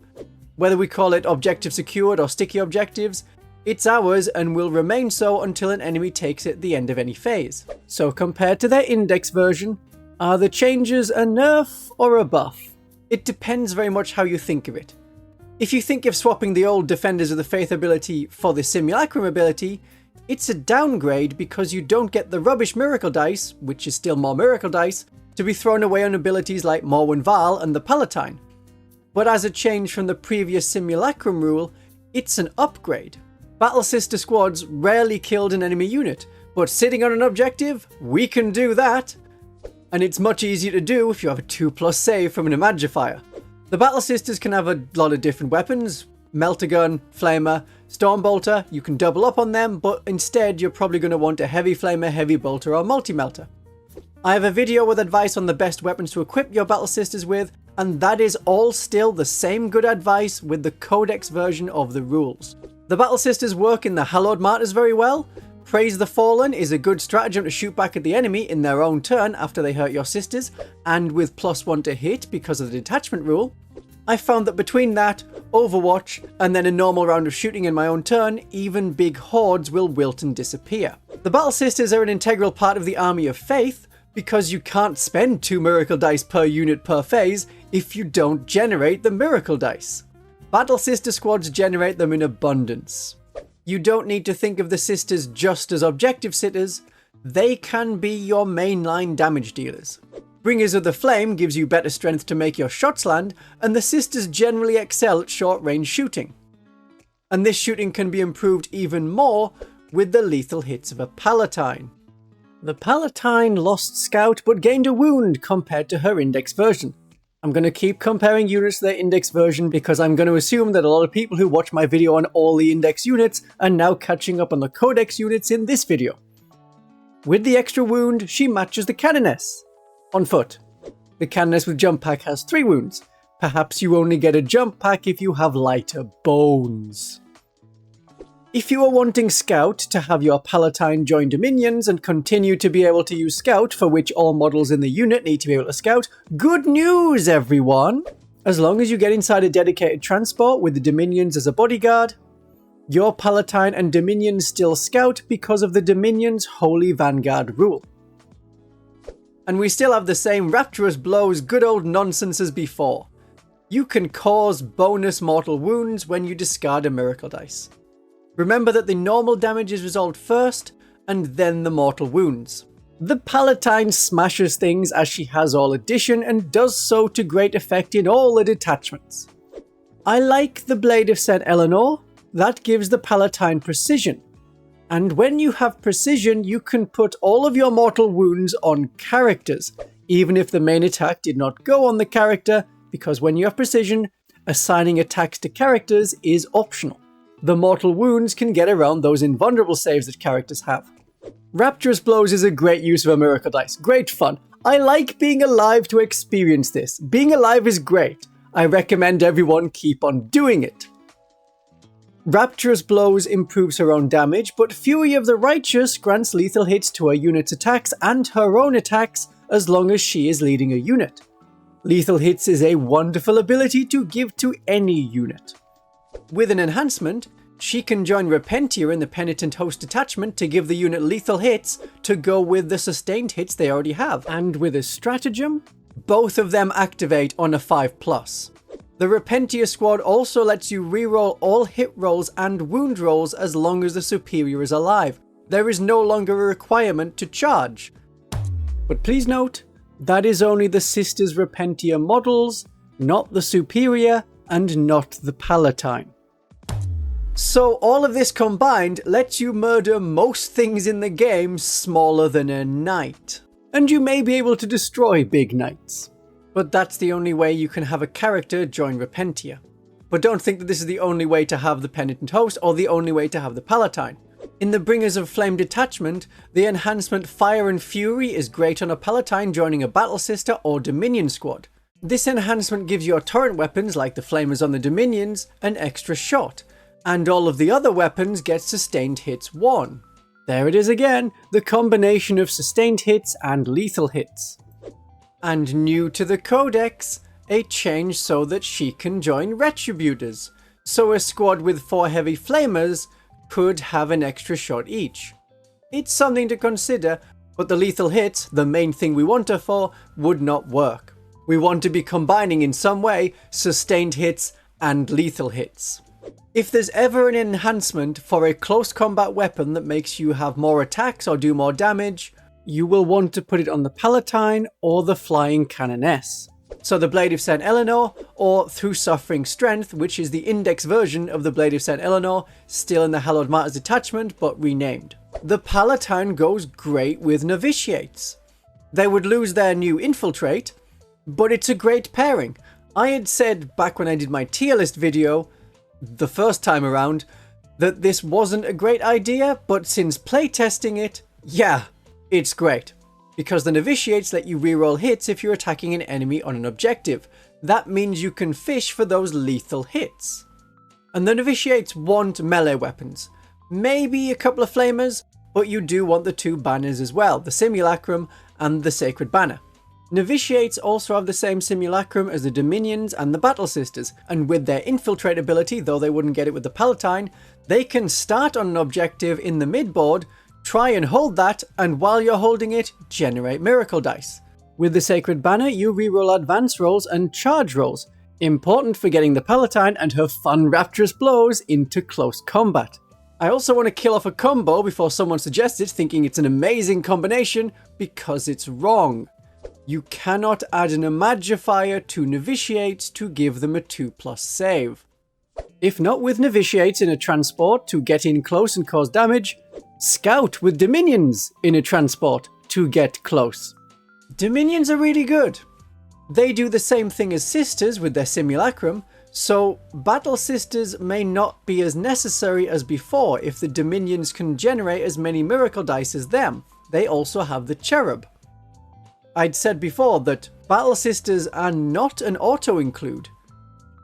Whether we call it objective secured or sticky objectives, it's ours and will remain so until an enemy takes it at the end of any phase. So compared to their index version, are the changes a nerf or a buff? It depends very much how you think of it. If you think of swapping the old Defenders of the Faith ability for the Simulacrum ability, it's a downgrade because you don't get the rubbish Miracle Dice, which is still more Miracle Dice, to be thrown away on abilities like Morvenn Vahl and the Palatine. But as a change from the previous Simulacrum rule, it's an upgrade. Battle Sister squads rarely killed an enemy unit, but sitting on an objective, we can do that. And it's much easier to do if you have a 2+ save from an Imagifier. The Battle Sisters can have a lot of different weapons, Melter Gun, Flamer, Stormbolter. You can double up on them, but instead you're probably going to want a Heavy Flamer, Heavy Bolter or Multi-Melter. I have a video with advice on the best weapons to equip your Battle Sisters with, and that is all still the same good advice with the Codex version of the rules. The Battle Sisters work in the Hallowed Martyrs very well. Praise the Fallen is a good stratagem to shoot back at the enemy in their own turn after they hurt your sisters, and with +1 to hit because of the detachment rule. I found that between that, Overwatch, and then a normal round of shooting in my own turn, even big hordes will wilt and disappear. The Battle Sisters are an integral part of the Army of Faith, because you can't spend 2 Miracle Dice per unit per phase if you don't generate the Miracle Dice. Battle Sister squads generate them in abundance. You don't need to think of the sisters just as objective sitters. They can be your mainline damage dealers. Bringers of the Flame gives you better strength to make your shots land, and the Sisters generally excel at short-range shooting. And this shooting can be improved even more with the lethal hits of a Palatine. The Palatine lost Scout but gained a wound compared to her Index version. I'm going to keep comparing units to their Index version because I'm going to assume that a lot of people who watch my video on all the Index units are now catching up on the Codex units in this video. With the extra wound, she matches the Canoness. On foot. The Canoness with jump pack has 3 wounds. Perhaps you only get a jump pack if you have lighter bones. If you are wanting Scout to have your Palatine join Dominions and continue to be able to use Scout, for which all models in the unit need to be able to Scout, good news everyone! As long as you get inside a dedicated transport with the Dominions as a bodyguard, your Palatine and Dominions still Scout because of the Dominions' Holy Vanguard rule. And we still have the same Rapturous Blows good old nonsense as before. You can cause bonus mortal wounds when you discard a miracle dice. Remember that the normal damage is resolved first, and then the mortal wounds. The Palatine smashes things as she has all addition and does so to great effect in all the detachments. I like the Blade of St. Eleanor, that gives the Palatine precision. And when you have precision, you can put all of your mortal wounds on characters, even if the main attack did not go on the character, because when you have precision, assigning attacks to characters is optional. The mortal wounds can get around those invulnerable saves that characters have. Rapturous Blows is a great use of a miracle dice, great fun. I like being alive to experience this. Being alive is great. I recommend everyone keep on doing it. Rapturous Blows improves her own damage, but Fury of the Righteous grants lethal hits to her unit's attacks and her own attacks as long as she is leading a unit. Lethal hits is a wonderful ability to give to any unit. With an enhancement, she can join Repentia in the Penitent Host detachment to give the unit lethal hits to go with the sustained hits they already have. And with a stratagem, both of them activate on a 5+. The Repentia Squad also lets you reroll all hit rolls and wound rolls as long as the superior is alive. There is no longer a requirement to charge. But please note, that is only the Sisters Repentia models, not the superior and not the Palatine. So all of this combined lets you murder most things in the game smaller than a knight. And you may be able to destroy big knights. But that's the only way you can have a character join Repentia. But don't think that this is the only way to have the Penitent Host or the only way to have the Palatine. In the Bringers of Flame detachment, the enhancement Fire and Fury is great on a Palatine joining a Battle Sister or Dominion squad. This enhancement gives your torrent weapons, like the Flamers on the Dominions, an extra shot, and all of the other weapons get sustained hits 1. There it is again, the combination of sustained hits and lethal hits. And new to the Codex, a change so that she can join Retributors, so a squad with 4 heavy Flamers could have an extra shot each. It's something to consider, but the lethal hits, the main thing we want her for, would not work. We want to be combining in some way sustained hits and lethal hits. If there's ever an enhancement for a close combat weapon that makes you have more attacks or do more damage, you will want to put it on the Palatine or the Flying Canoness. So the Blade of St. Eleanor, or Through Suffering Strength, which is the Index version of the Blade of St. Eleanor, still in the Hallowed Martyrs detachment, but renamed. The Palatine goes great with Novitiates. They would lose their new Infiltrate, but it's a great pairing. I had said back when I did my tier list video, the first time around, that this wasn't a great idea, but since playtesting it, yeah, it's great. Because the Novitiates let you reroll hits if you're attacking an enemy on an objective. That means you can fish for those lethal hits. And the Novitiates want melee weapons. Maybe a couple of Flamers, but you do want the 2 banners as well, the Simulacrum and the Sacred Banner. Novitiates also have the same Simulacrum as the Dominions and the Battle Sisters, and with their Infiltrate ability, though they wouldn't get it with the Palatine, they can start on an objective in the midboard, try and hold that, and while you're holding it, generate miracle dice. With the Sacred Banner, you reroll advance rolls and charge rolls, important for getting the Palatine and her fun Rapturous Blows into close combat. I also want to kill off a combo before someone suggests it, thinking it's an amazing combination, because it's wrong. You cannot add an Imagifier to Novitiates to give them a 2+ save. If not with Novitiates in a transport to get in close and cause damage, Scout with Dominions in a transport to get close. Dominions are really good. They do the same thing as Sisters with their Simulacrum, so Battle Sisters may not be as necessary as before if the Dominions can generate as many Miracle Dice as them. They also have the Cherub. I'd said before that Battle Sisters are not an auto-include,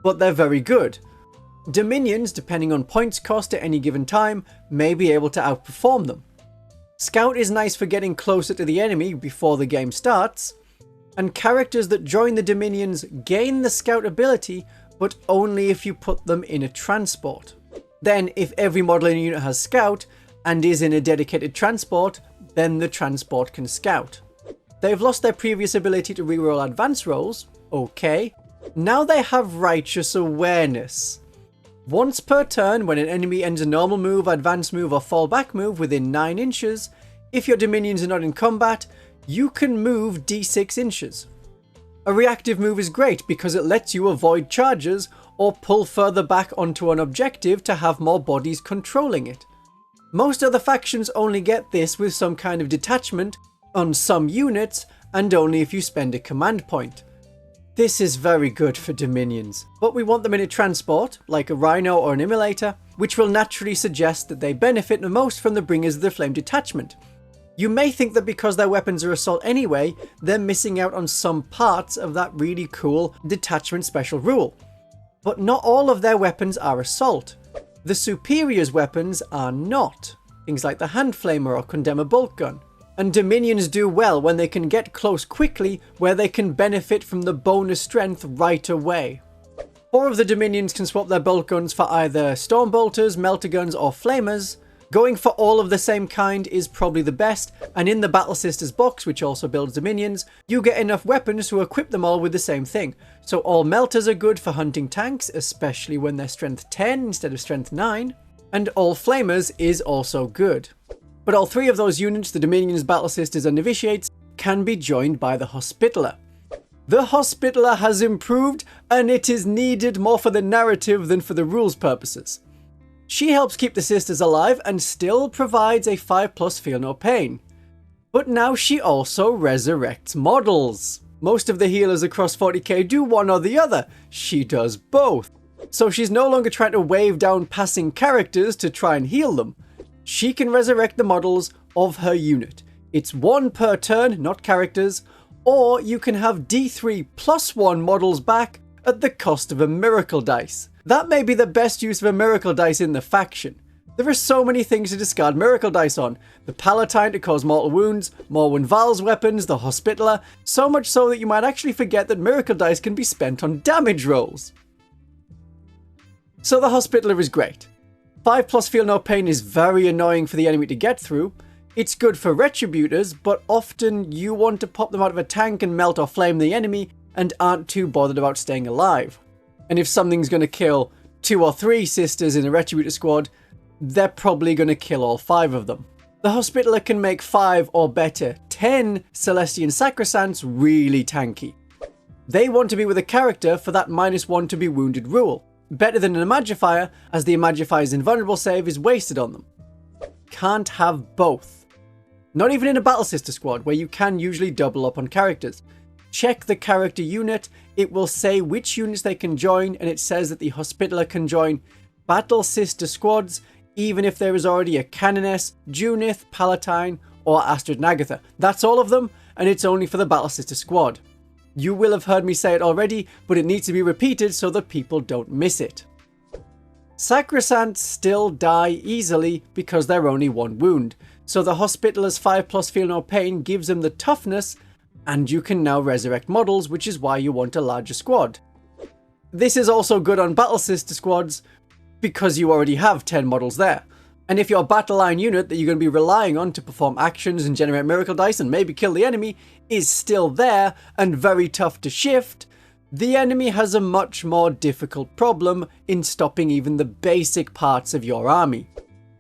but they're very good. Dominions, depending on points cost at any given time, may be able to outperform them. Scout is nice for getting closer to the enemy before the game starts, and characters that join the Dominions gain the Scout ability, but only if you put them in a transport. Then, if every model in a unit has Scout, and is in a dedicated transport, then the transport can Scout. They've lost their previous ability to reroll advance rolls, okay. Now they have Righteous Awareness. Once per turn, when an enemy ends a normal move, advance move, or fallback move within 9 inches, if your Dominions are not in combat, you can move d6 inches. A reactive move is great because it lets you avoid charges or pull further back onto an objective to have more bodies controlling it. Most other factions only get this with some kind of detachment on some units, and only if you spend a command point. This is very good for Dominions, but we want them in a transport, like a Rhino or an Immolator, which will naturally suggest that they benefit the most from the Bringers of the Flame detachment. You may think that because their weapons are assault anyway, they're missing out on some parts of that really cool detachment special rule. But not all of their weapons are assault. The Superior's weapons are not. Things like the Hand Flamer or Condemn a Bolt Gun. And Dominions do well when they can get close quickly, where they can benefit from the bonus strength right away. 4 of the Dominions can swap their bolt guns for either Stormbolters, Melter Guns, or Flamers. Going for all of the same kind is probably the best, and in the Battle Sisters box, which also builds Dominions, you get enough weapons to equip them all with the same thing. So all Melters are good for hunting tanks, especially when they're strength 10 instead of strength 9, and all Flamers is also good. But all 3 of those units, the Dominions, Battle Sisters, and Novitiates, can be joined by the Hospitaller. The Hospitaller has improved, and it is needed more for the narrative than for the rules purposes. She helps keep the Sisters alive and still provides a 5+ Feel No Pain. But now she also resurrects models. Most of the healers across 40k do one or the other. She does both. So she's no longer trying to wave down passing characters to try and heal them. She can resurrect the models of her unit. It's 1 per turn, not characters, or you can have D3 + 1 models back at the cost of a Miracle Dice. That may be the best use of a Miracle Dice in the faction. There are so many things to discard Miracle Dice on. The Palatine to cause mortal wounds, Morvenn Vahl's weapons, the Hospitaller, so much so that you might actually forget that Miracle Dice can be spent on damage rolls. So the Hospitaller is great. 5+ Feel No Pain is very annoying for the enemy to get through. It's good for Retributors, but often you want to pop them out of a tank and melt or flame the enemy and aren't too bothered about staying alive. And if something's going to kill 2 or 3 Sisters in a Retributor Squad, they're probably going to kill all 5 of them. The Hospitaller can make 5 or better 10 Celestian Sacresants really tanky. They want to be with a character for that -1 to be wounded rule. Better than an Imagifier, as the Imagifier's invulnerable save is wasted on them. Can't have both. Not even in a Battle Sister squad, where you can usually double up on characters. Check the character unit, it will say which units they can join, and it says that the Hospitaller can join Battle Sister squads, even if there is already a Canoness, Junith, Palatine, or Astrid and Agatha. That's all of them, and it's only for the Battle Sister squad. You will have heard me say it already, but it needs to be repeated so that people don't miss it. Sacresants still die easily because they're only 1 wound, so the Hospitaller's 5+ Feel No Pain gives them the toughness, and you can now resurrect models, which is why you want a larger squad. This is also good on Battle Sister squads, because you already have 10 models there. And if your battle line unit that you're going to be relying on to perform actions and generate Miracle Dice and maybe kill the enemy is still there and very tough to shift, the enemy has a much more difficult problem in stopping even the basic parts of your army.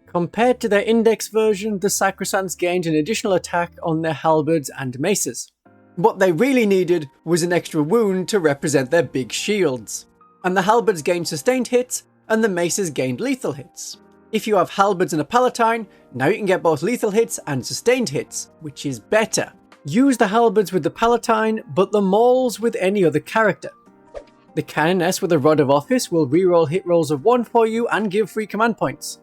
Compared to their Index version, the Sacresants gained an additional attack on their halberds and maces. What they really needed was an extra wound to represent their big shields. And the halberds gained sustained hits, and the maces gained lethal hits. If you have halberds and a palatine, now you can get both lethal hits and sustained hits, which is better. Use the halberds with the palatine, but the mauls with any other character. The Canoness with a Rod of Office will reroll hit rolls of 1 for you and give free command points.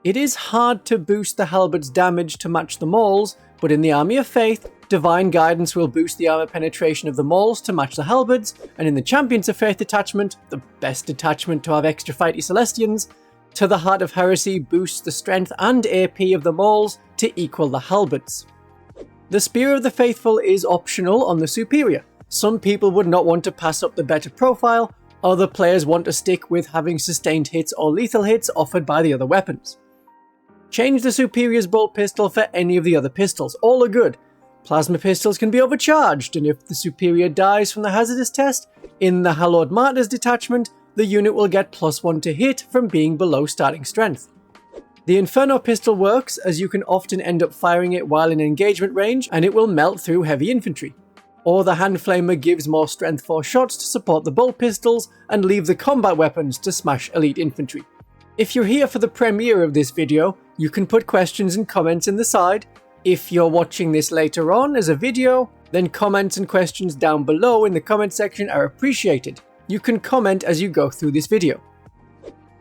It is hard to boost the halberd's damage to match the mauls, but in the Army of Faith, Divine Guidance will boost the armor penetration of the mauls to match the halberds, and in the Champions of Faith detachment, the best detachment to have extra fighty Celestians, To the Heart of Heresy boosts the strength and AP of the mauls to equal the halberds. The Spear of the Faithful is optional on the Superior. Some people would not want to pass up the better profile, other players want to stick with having sustained hits or lethal hits offered by the other weapons. Change the Superior's bolt pistol for any of the other pistols, all are good. Plasma pistols can be overcharged, and if the Superior dies from the hazardous test, in the Hallowed Martyrs detachment, the unit will get +1 to hit from being below starting strength. The Inferno pistol works, as you can often end up firing it while in engagement range, and it will melt through heavy infantry. Or the Hand Flamer gives more strength 4 shots to support the bolt pistols, and leave the combat weapons to smash elite infantry. If you're here for the premiere of this video, you can put questions and comments in the side. If you're watching this later on as a video, then comments and questions down below in the comment section are appreciated. You can comment as you go through this video.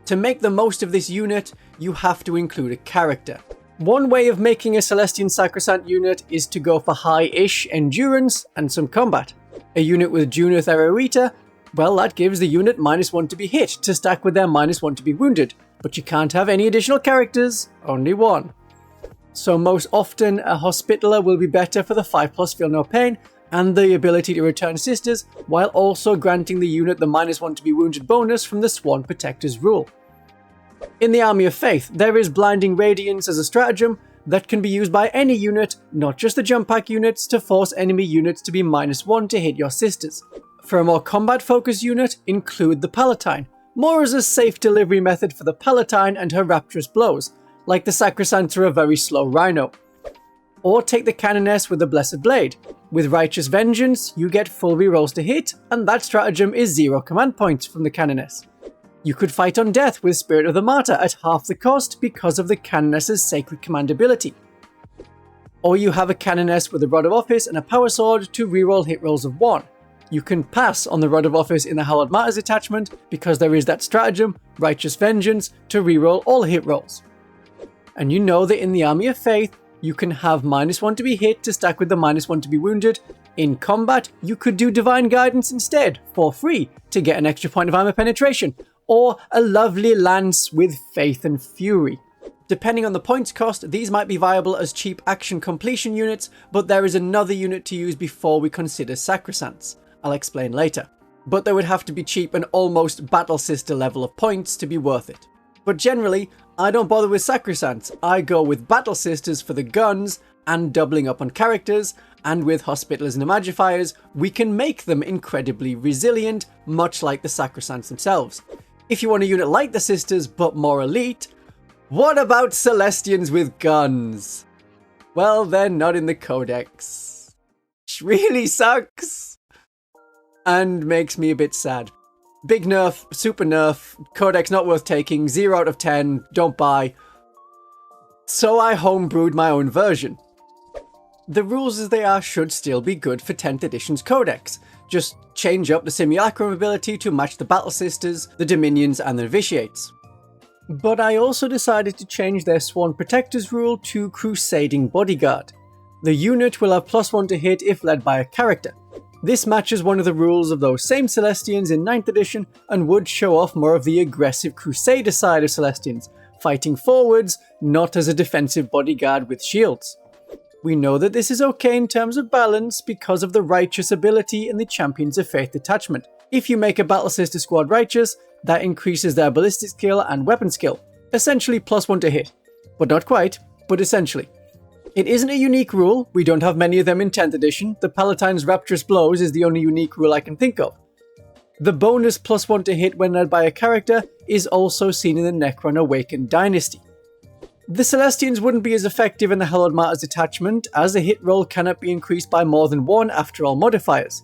To make the most of this unit, you have to include a character. One way of making a Celestian Sacresant unit is to go for high-ish endurance and some combat. A unit with Junith Eruita, well, that gives the unit -1 to be hit to stack with their -1 to be wounded, but you can't have any additional characters, only one. So most often a Hospitaller will be better for the 5+ Feel No Pain and the ability to return sisters, while also granting the unit the -1 to be wounded bonus from the Sworn Protector's rule. In the Army of Faith, there is Blinding Radiance as a stratagem that can be used by any unit, not just the jump pack units, to force enemy units to be -1 to hit your sisters. For a more combat-focused unit, include the Palatine, more as a safe delivery method for the Palatine and her rapturous blows, like the Sacresants are a very slow Rhino. Or take the Canoness with the Blessed Blade. With Righteous Vengeance, you get full rerolls to hit, and that stratagem is 0 command points from the Canoness. You could fight on death with Spirit of the Martyr at half the cost because of the Canoness's Sacred Command ability. Or you have a Canoness with a Rod of Office and a Power Sword to reroll hit rolls of 1. You can pass on the Rod of Office in the Hallowed Martyrs attachment because there is that stratagem, Righteous Vengeance, to reroll all hit rolls. And you know that in the Army of Faith, you can have -1 to be hit to stack with the -1 to be wounded. In combat, you could do Divine Guidance instead, for free, to get an extra point of armor penetration, or a lovely lance with Faith and Fury. Depending on the points cost, these might be viable as cheap action completion units, but there is another unit to use before we consider Sacresants. I'll explain later. But they would have to be cheap and almost Battle Sister level of points to be worth it. But generally, I don't bother with Sacresants. I go with Battle Sisters for the guns and doubling up on characters, and with Hospitallers and Imagifiers, we can make them incredibly resilient, much like the Sacresants themselves. If you want a unit like the Sisters, but more elite, what about Celestians with guns? Well, they're not in the Codex. Which really sucks. And makes me a bit sad. Big nerf, super nerf, Codex not worth taking, 0 out of 10, don't buy. So I homebrewed my own version. The rules as they are should still be good for 10th edition's Codex. Just change up the Simulacrum ability to match the Battle Sisters, the Dominions and the Novitiates. But I also decided to change their Sworn Protectors rule to Crusading Bodyguard. The unit will have +1 to hit if led by a character. This matches one of the rules of those same Celestians in 9th edition and would show off more of the aggressive Crusader side of Celestians, fighting forwards, not as a defensive bodyguard with shields. We know that this is okay in terms of balance because of the Righteous ability in the Champions of Faith detachment. If you make a Battle Sister squad Righteous, that increases their ballistic skill and weapon skill, essentially +1 to hit. But not quite, but essentially. It isn't a unique rule, we don't have many of them in 10th edition, the Palatine's Rapturous Blows is the only unique rule I can think of. The bonus +1 to hit when led by a character is also seen in the Necron Awakened Dynasty. The Celestians wouldn't be as effective in the Hallowed Martyrs detachment, as a hit roll cannot be increased by more than 1 after all modifiers,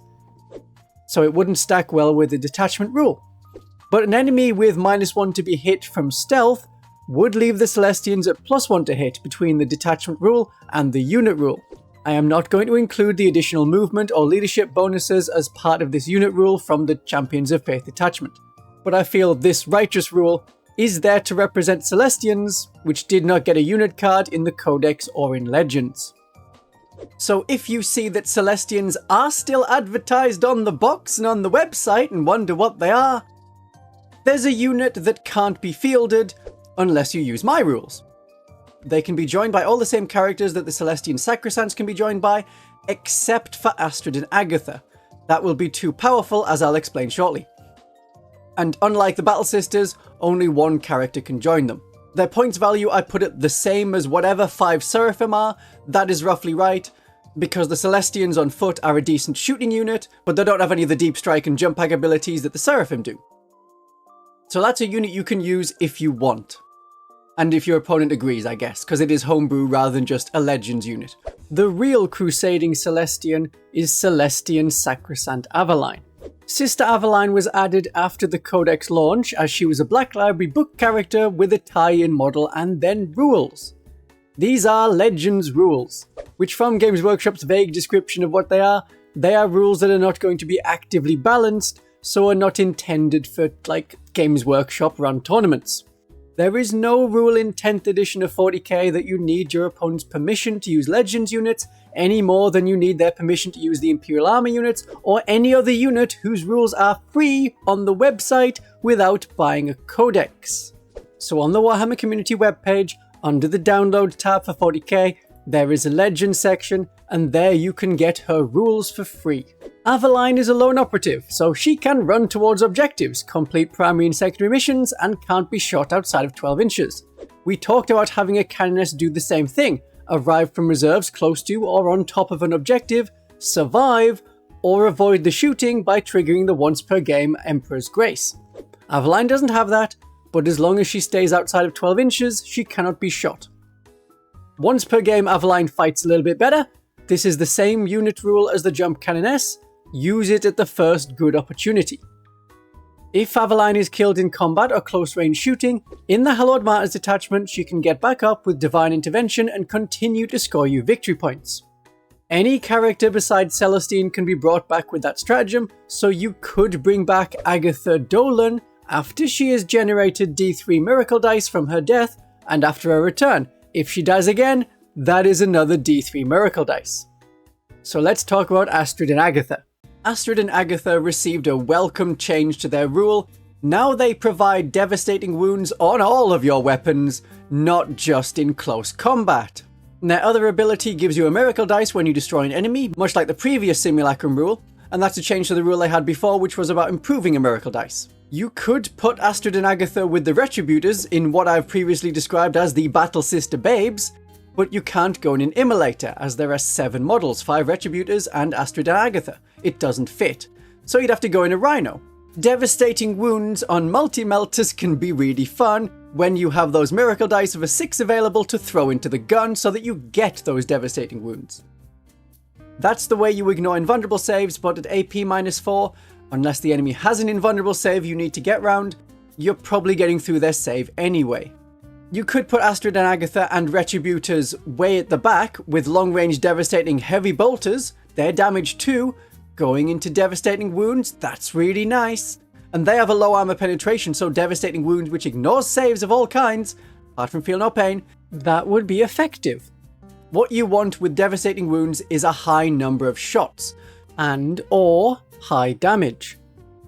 so it wouldn't stack well with the detachment rule. But an enemy with -1 to be hit from stealth would leave the Celestians at +1 to hit between the detachment rule and the unit rule. I am not going to include the additional movement or leadership bonuses as part of this unit rule from the Champions of Faith detachment, but I feel this righteous rule is there to represent Celestians, which did not get a unit card in the Codex or in Legends. So if you see that Celestians are still advertised on the box and on the website and wonder what they are, there's a unit that can't be fielded unless you use my rules. They can be joined by all the same characters that the Celestian Sacresants can be joined by, except for Astrid and Agatha. That will be too powerful, as I'll explain shortly. And unlike the Battle Sisters, only one character can join them. Their points value, I put it the same as whatever 5 Seraphim are. That is roughly right, because the Celestians on foot are a decent shooting unit, but they don't have any of the deep strike and jump pack abilities that the Seraphim do. So that's a unit you can use if you want. And if your opponent agrees, I guess, because it is homebrew rather than just a Legends unit. The real crusading Celestian is Celestian Sacresant Aveline. Sister Aveline was added after the Codex launch, as she was a Black Library book character with a tie-in model and then rules. These are Legends rules, which from Games Workshop's vague description of what they are rules that are not going to be actively balanced, so are not intended for, like, Games Workshop run tournaments. There is no rule in 10th edition of 40k that you need your opponent's permission to use Legends units any more than you need their permission to use the Imperial Army units or any other unit whose rules are free on the website without buying a codex. So on the Warhammer community webpage, under the download tab for 40k, there is a Legends section, and there you can get her rules for free. Aveline is a lone operative, so she can run towards objectives, complete primary and secondary missions, and can't be shot outside of 12 inches. We talked about having a Canoness do the same thing, arrive from reserves close to or on top of an objective, survive, or avoid the shooting by triggering the once per game Emperor's Grace. Aveline doesn't have that, but as long as she stays outside of 12 inches, she cannot be shot. Once per game Aveline fights a little bit better. This is the same unit rule as the Jump Canoness. Use it at the first good opportunity. If Aveline is killed in combat or close range shooting, in the Hallowed Martyrs detachment she can get back up with Divine Intervention and continue to score you victory points. Any character besides Celestine can be brought back with that stratagem, so you could bring back Agatha Dolan after she has generated D3 miracle dice from her death and after her return. If she dies again, that is another D3 miracle dice. So let's talk about Astrid and Agatha. Astrid and Agatha received a welcome change to their rule. Now they provide devastating wounds on all of your weapons, not just in close combat. Their other ability gives you a miracle dice when you destroy an enemy, much like the previous Simulacrum rule, and that's a change to the rule I had before, which was about improving a miracle dice. You could put Astrid and Agatha with the Retributors in what I've previously described as the Battle Sister Babes, but you can't go in an Immolator, as there are 7 models, 5 Retributors and Astrid and Agatha. It doesn't fit. So you'd have to go in a Rhino. Devastating wounds on multi-melters can be really fun when you have those miracle dice of a 6 available to throw into the gun so that you get those devastating wounds. That's the way you ignore invulnerable saves, but at AP -4, unless the enemy has an invulnerable save you need to get round, you're probably getting through their save anyway. You could put Astrid and Agatha and Retributors way at the back with long-range devastating heavy bolters, their damage 2, going into devastating wounds, that's really nice. And they have a low armor penetration, so devastating wounds which ignores saves of all kinds, apart from feel no pain, that would be effective. What you want with devastating wounds is a high number of shots, and or high damage.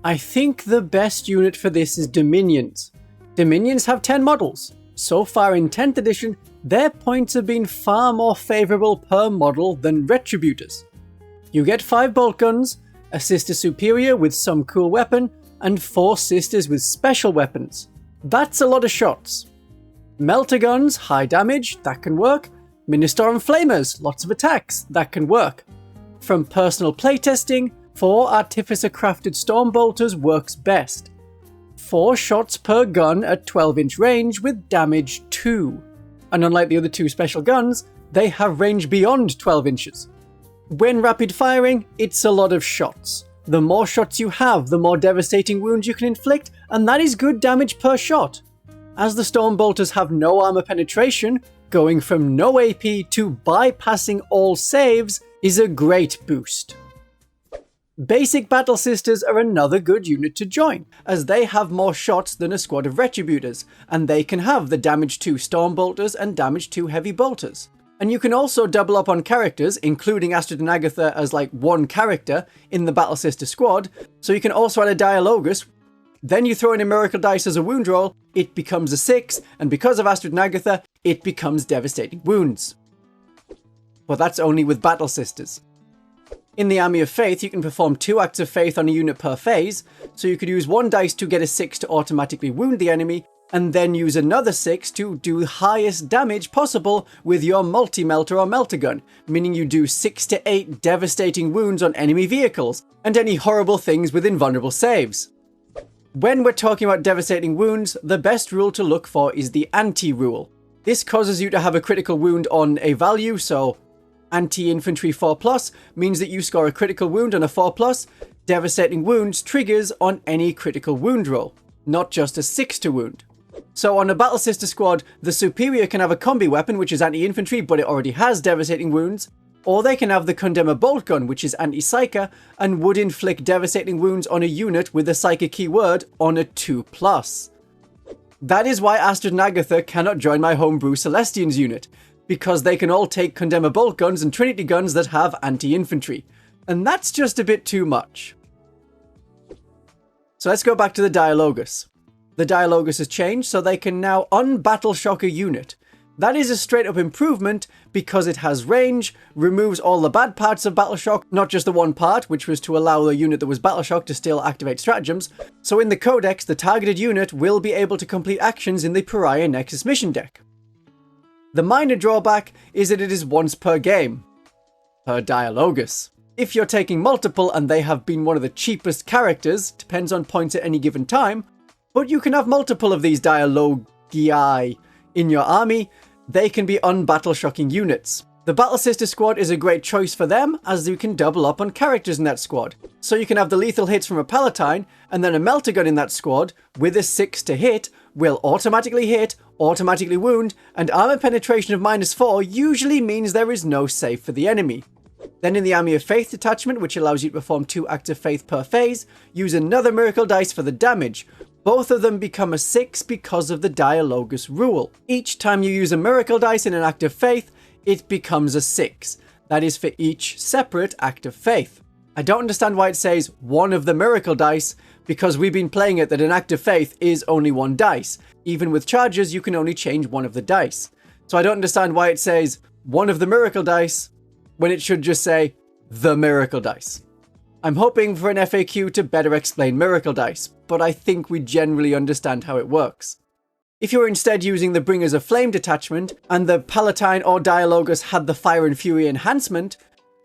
I think the best unit for this is Dominions. Dominions have 10 models. So far in 10th edition, their points have been far more favourable per model than Retributors. You get 5 bolt guns, a sister superior with some cool weapon, and 4 sisters with special weapons. That's a lot of shots. Melter guns, high damage, that can work. Ministorum flamers, lots of attacks, that can work. From personal playtesting, 4 Artificer crafted storm bolters works best. 4 shots per gun at 12-inch range with damage 2. and unlike the other two special guns, they have range beyond 12 inches. When rapid firing, it's a lot of shots. The more shots you have, the more devastating wounds you can inflict, and that is good damage per shot. As the Stormbolters have no armor penetration, going from no AP to bypassing all saves is a great boost. Basic Battle Sisters are another good unit to join, as they have more shots than a squad of Retributors, and they can have the damage 2 Stormbolters and damage 2 Heavy Bolters. And you can also double up on characters, including Astrid and Agatha as like one character in the Battle Sister squad, so you can also add a Dialogus. Then you throw in a Miracle Dice as a wound roll, it becomes a 6, and because of Astrid and Agatha, it becomes devastating wounds. But that's only with Battle Sisters. In the Army of Faith, you can perform 2 acts of faith on a unit per phase, so you could use 1 dice to get a 6 to automatically wound the enemy, and then use another 6 to do the highest damage possible with your multi-melter or melter gun, meaning you do 6 to 8 devastating wounds on enemy vehicles, and any horrible things with invulnerable saves. When we're talking about devastating wounds, the best rule to look for is the anti-rule. This causes you to have a critical wound on a value, so anti-infantry 4+, means that you score a critical wound on a 4+, devastating wounds triggers on any critical wound roll, not just a 6 to wound. So on a Battle Sister squad, the Superior can have a combi weapon, which is anti-infantry, but it already has devastating wounds, or they can have the Condemner Bolt Gun, which is anti-Psyker, and would inflict devastating wounds on a unit with the Psyker keyword on a 2+. That is why Astrid and Agatha cannot join my homebrew Celestians unit, because they can all take Condemner Bolt Guns and Trinity Guns that have anti-infantry, and that's just a bit too much. So let's go back to the Dialogus. The Dialogus has changed, so they can now un-Battle Shock a unit. That is a straight up improvement because it has range, removes all the bad parts of Battle Shock, not just the one part, which was to allow the unit that was Battle Shock to still activate stratagems. So in the Codex, the targeted unit will be able to complete actions in the Pariah Nexus mission deck. The minor drawback is that it is once per game, per Dialogus. If you're taking multiple and they have been one of the cheapest characters, depends on points at any given time, but you can have multiple of these Dialogii in your army, they can be un-Battle Shocking units. The Battle Sister squad is a great choice for them, as you can double up on characters in that squad. So you can have the lethal hits from a Palatine, and then a Melter Gun in that squad, with a 6 to hit, will automatically hit, automatically wound, and armor penetration of -4 usually means there is no save for the enemy. Then in the Army of Faith detachment, which allows you to perform 2 acts of faith per phase, use another Miracle Dice for the damage. Both of them become a 6 because of the Dialogus rule. Each time you use a Miracle Dice in an act of faith, it becomes a 6. That is for each separate act of faith. I don't understand why it says one of the Miracle Dice, because we've been playing it that an act of faith is only 1 dice. Even with charges, you can only change one of the dice. So I don't understand why it says one of the Miracle Dice, when it should just say the Miracle Dice. I'm hoping for an FAQ to better explain Miracle Dice, but I think we generally understand how it works. If you were instead using the Bringers of Flame detachment, and the Palatine or Dialogus had the Fire and Fury enhancement,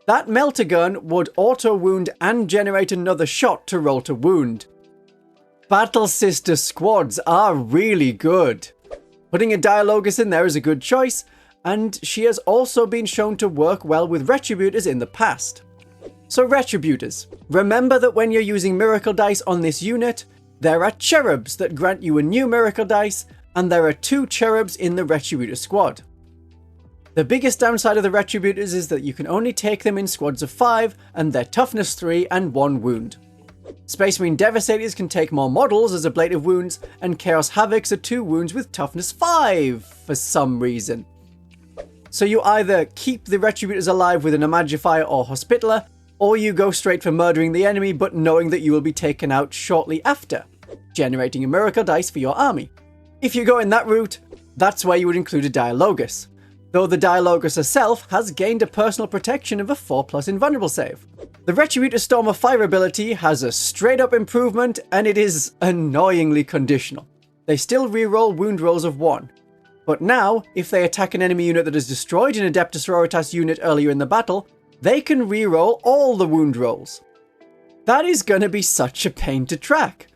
that Melter Gun would auto-wound and generate another shot to roll to wound. Battle Sister squads are really good. Putting a Dialogus in there is a good choice, and she has also been shown to work well with Retributors in the past. So Retributors, remember that when you're using Miracle Dice on this unit, there are Cherubs that grant you a new Miracle Dice, and there are 2 Cherubs in the Retributor squad. The biggest downside of the Retributors is that you can only take them in squads of 5, and they're toughness 3 and 1 wound. Space Marine Devastators can take more models as ablative wounds, and Chaos Havocs are 2 wounds with toughness 5 for some reason. So you either keep the Retributors alive with an Imagifier or Hospitaller, or you go straight for murdering the enemy but knowing that you will be taken out shortly after, generating a Miracle Dice for your army. If you go in that route, that's where you would include a Dialogus, though the Dialogus herself has gained a personal protection of a 4+ invulnerable save. The Retributor Storm of Fire ability has a straight up improvement, and it is annoyingly conditional. They still reroll wound rolls of 1. But now, if they attack an enemy unit that is destroyed an Adepta Sororitas unit earlier in the battle, they can reroll all the wound rolls. That is gonna be such a pain to track.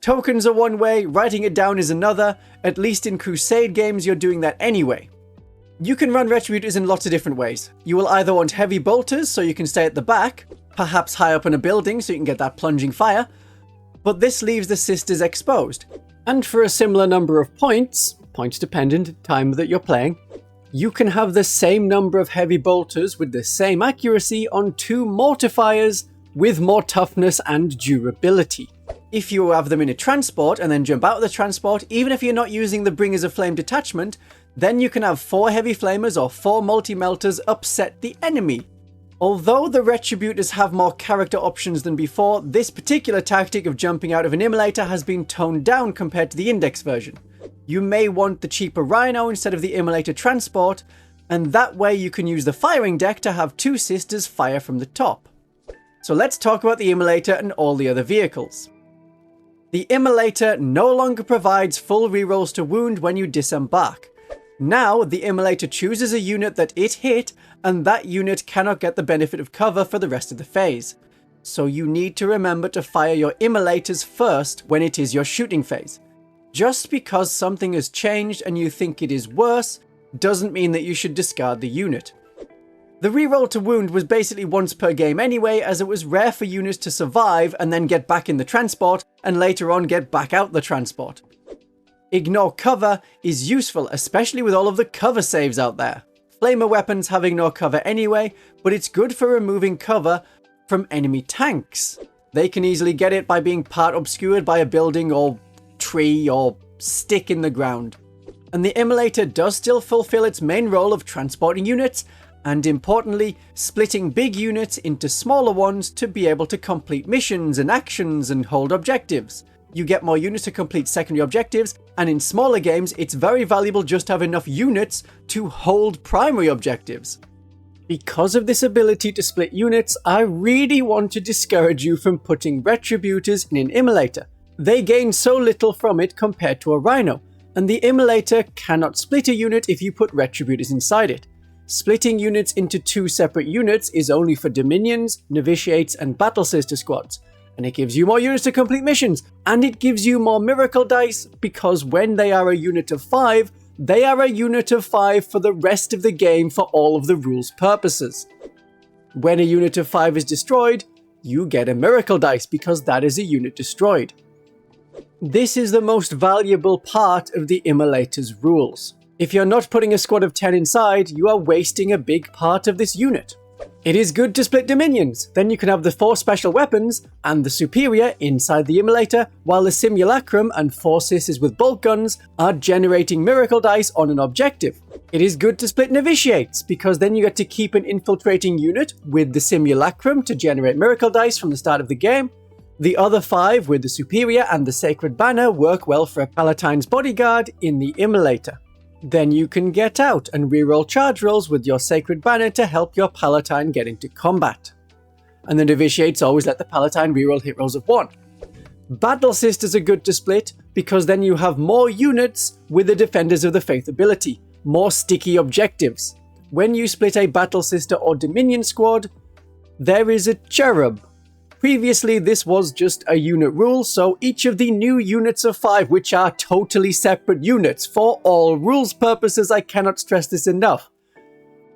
Tokens are one way, writing it down is another. At least in Crusade games you're doing that anyway. You can run Retributors in lots of different ways. You will either want heavy bolters so you can stay at the back, perhaps high up in a building so you can get that plunging fire, but this leaves the sisters exposed. And for a similar number of points dependent, time that you're playing, you can have the same number of heavy bolters with the same accuracy on 2 mortifiers with more toughness and durability. If you have them in a transport and then jump out of the transport, even if you're not using the Bringers of Flame detachment, then you can have 4 heavy flamers or 4 multi-melters upset the enemy. Although the Retributors have more character options than before, this particular tactic of jumping out of an Immolator has been toned down compared to the Index version. You may want the cheaper Rhino instead of the Immolator transport, and that way you can use the firing deck to have 2 sisters fire from the top. So let's talk about the Immolator and all the other vehicles. The Immolator no longer provides full rerolls to wound when you disembark. Now, the Immolator chooses a unit that it hit, and that unit cannot get the benefit of cover for the rest of the phase. So you need to remember to fire your Immolators first when it is your shooting phase. Just because something has changed and you think it is worse, doesn't mean that you should discard the unit. The reroll to wound was basically once per game anyway, as it was rare for units to survive and then get back in the transport, and later on get back out the transport. Ignore cover is useful, especially with all of the cover saves out there. Flamer weapons have ignore cover anyway, but it's good for removing cover from enemy tanks. They can easily get it by being part obscured by a building or tree or stick in the ground. And the Immolator does still fulfill its main role of transporting units, and importantly, splitting big units into smaller ones to be able to complete missions and actions and hold objectives. You get more units to complete secondary objectives, and in smaller games, it's very valuable just to have enough units to hold primary objectives. Because of this ability to split units, I really want to discourage you from putting Retributors in an Immolator. They gain so little from it compared to a Rhino, and the Immolator cannot split a unit if you put Retributors inside it. Splitting units into 2 separate units is only for Dominions, Novitiates, and Battle Sister Squads, and it gives you more units to complete missions, and it gives you more Miracle Dice, because when they are a unit of 5, they are a unit of 5 for the rest of the game for all of the rules purposes. When a unit of 5 is destroyed, you get a Miracle Dice because that is a unit destroyed. This is the most valuable part of the Immolator's rules. If you're not putting a squad of 10 inside, you are wasting a big part of this unit. It is good to split Dominions, then you can have the 4 special weapons and the Superior inside the Immolator, while the Simulacrum and 4 sisters with bolt guns are generating Miracle Dice on an objective. It is good to split Novitiates, because then you get to keep an infiltrating unit with the Simulacrum to generate Miracle Dice from the start of the game. The other 5 with the Superior and the Sacred Banner work well for a Palatine's Bodyguard in the Immolator. Then you can get out and reroll charge rolls with your Sacred Banner to help your Palatine get into combat. And the Novitiates always let the Palatine reroll hit rolls of 1. Battle Sisters are good to split because then you have more units with the Defenders of the Faith ability, more sticky objectives. When you split a Battle Sister or Dominion squad, there is a Cherub. Previously, this was just a unit rule, so each of the new units of 5, which are totally separate units, for all rules purposes, I cannot stress this enough.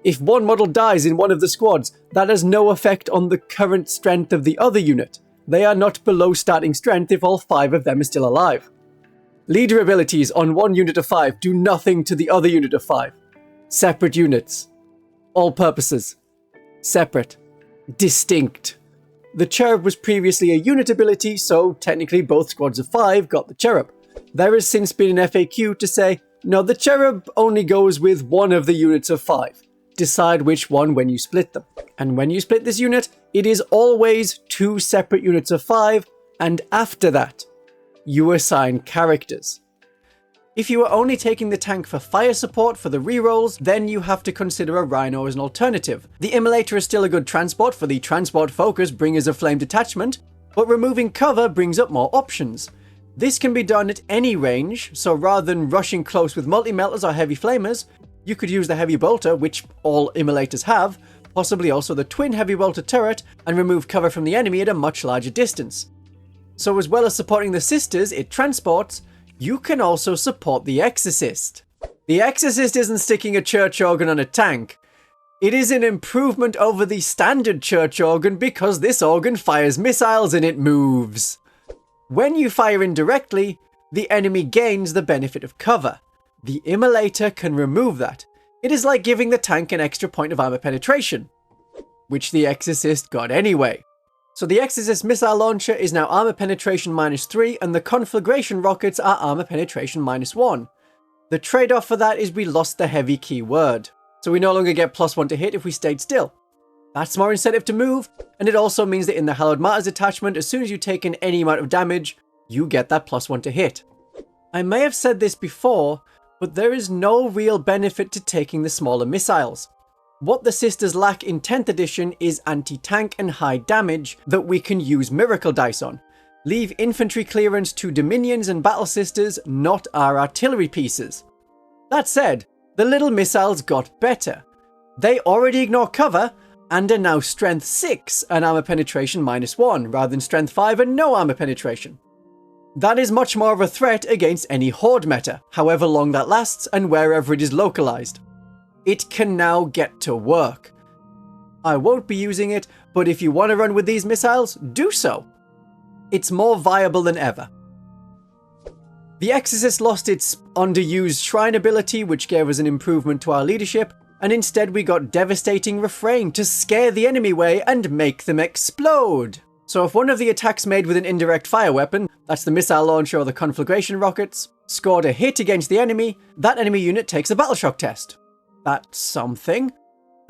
If one model dies in one of the squads, that has no effect on the current strength of the other unit. They are not below starting strength if all 5 of them are still alive. Leader abilities on one unit of 5 do nothing to the other unit of 5. Separate units. All purposes. Separate. Distinct. The Cherub was previously a unit ability, so technically both squads of 5 got the Cherub. There has since been an FAQ to say, no, the Cherub only goes with one of the units of 5. Decide which one when you split them. And when you split this unit, it is always 2 separate units of 5, and after that, you assign characters. If you are only taking the tank for fire support for the rerolls, then you have to consider a Rhino as an alternative. The Immolator is still a good transport for the transport-focused Bringers of Flame detachment, but removing cover brings up more options. This can be done at any range, so rather than rushing close with multi-melters or heavy flamers, you could use the heavy bolter, which all Immolators have, possibly also the twin heavy bolter turret, and remove cover from the enemy at a much larger distance. So as well as supporting the sisters it transports, you can also support the Exorcist. The Exorcist isn't sticking a church organ on a tank. It is an improvement over the standard church organ because this organ fires missiles and it moves. When you fire indirectly, the enemy gains the benefit of cover. The Immolator can remove that. It is like giving the tank an extra point of armor penetration, which the Exorcist got anyway. So the Exorcist missile launcher is now armor penetration -3 and the conflagration rockets are armor penetration -1. The trade-off for that is we lost the heavy keyword. So we no longer get +1 to hit if we stayed still. That's more incentive to move, and it also means that in the Hallowed Martyrs detachment, as soon as you take in any amount of damage, you get that +1 to hit. I may have said this before, but there is no real benefit to taking the smaller missiles. What the Sisters lack in 10th edition is anti-tank and high damage that we can use Miracle Dice on. Leave infantry clearance to Dominions and Battle Sisters, not our artillery pieces. That said, the little missiles got better. They already ignore cover, and are now strength 6 and armor penetration -1, rather than strength 5 and no armor penetration. That is much more of a threat against any horde meta, however long that lasts and wherever it is localized. It can now get to work. I won't be using it, but if you want to run with these missiles, do so. It's more viable than ever. The Exorcist lost its underused Shrine ability, which gave us an improvement to our leadership, and instead we got Devastating Refrain to scare the enemy away and make them explode. So if one of the attacks made with an indirect fire weapon, that's the missile launcher or the conflagration rockets, scored a hit against the enemy, that enemy unit takes a battle shock test. That's something.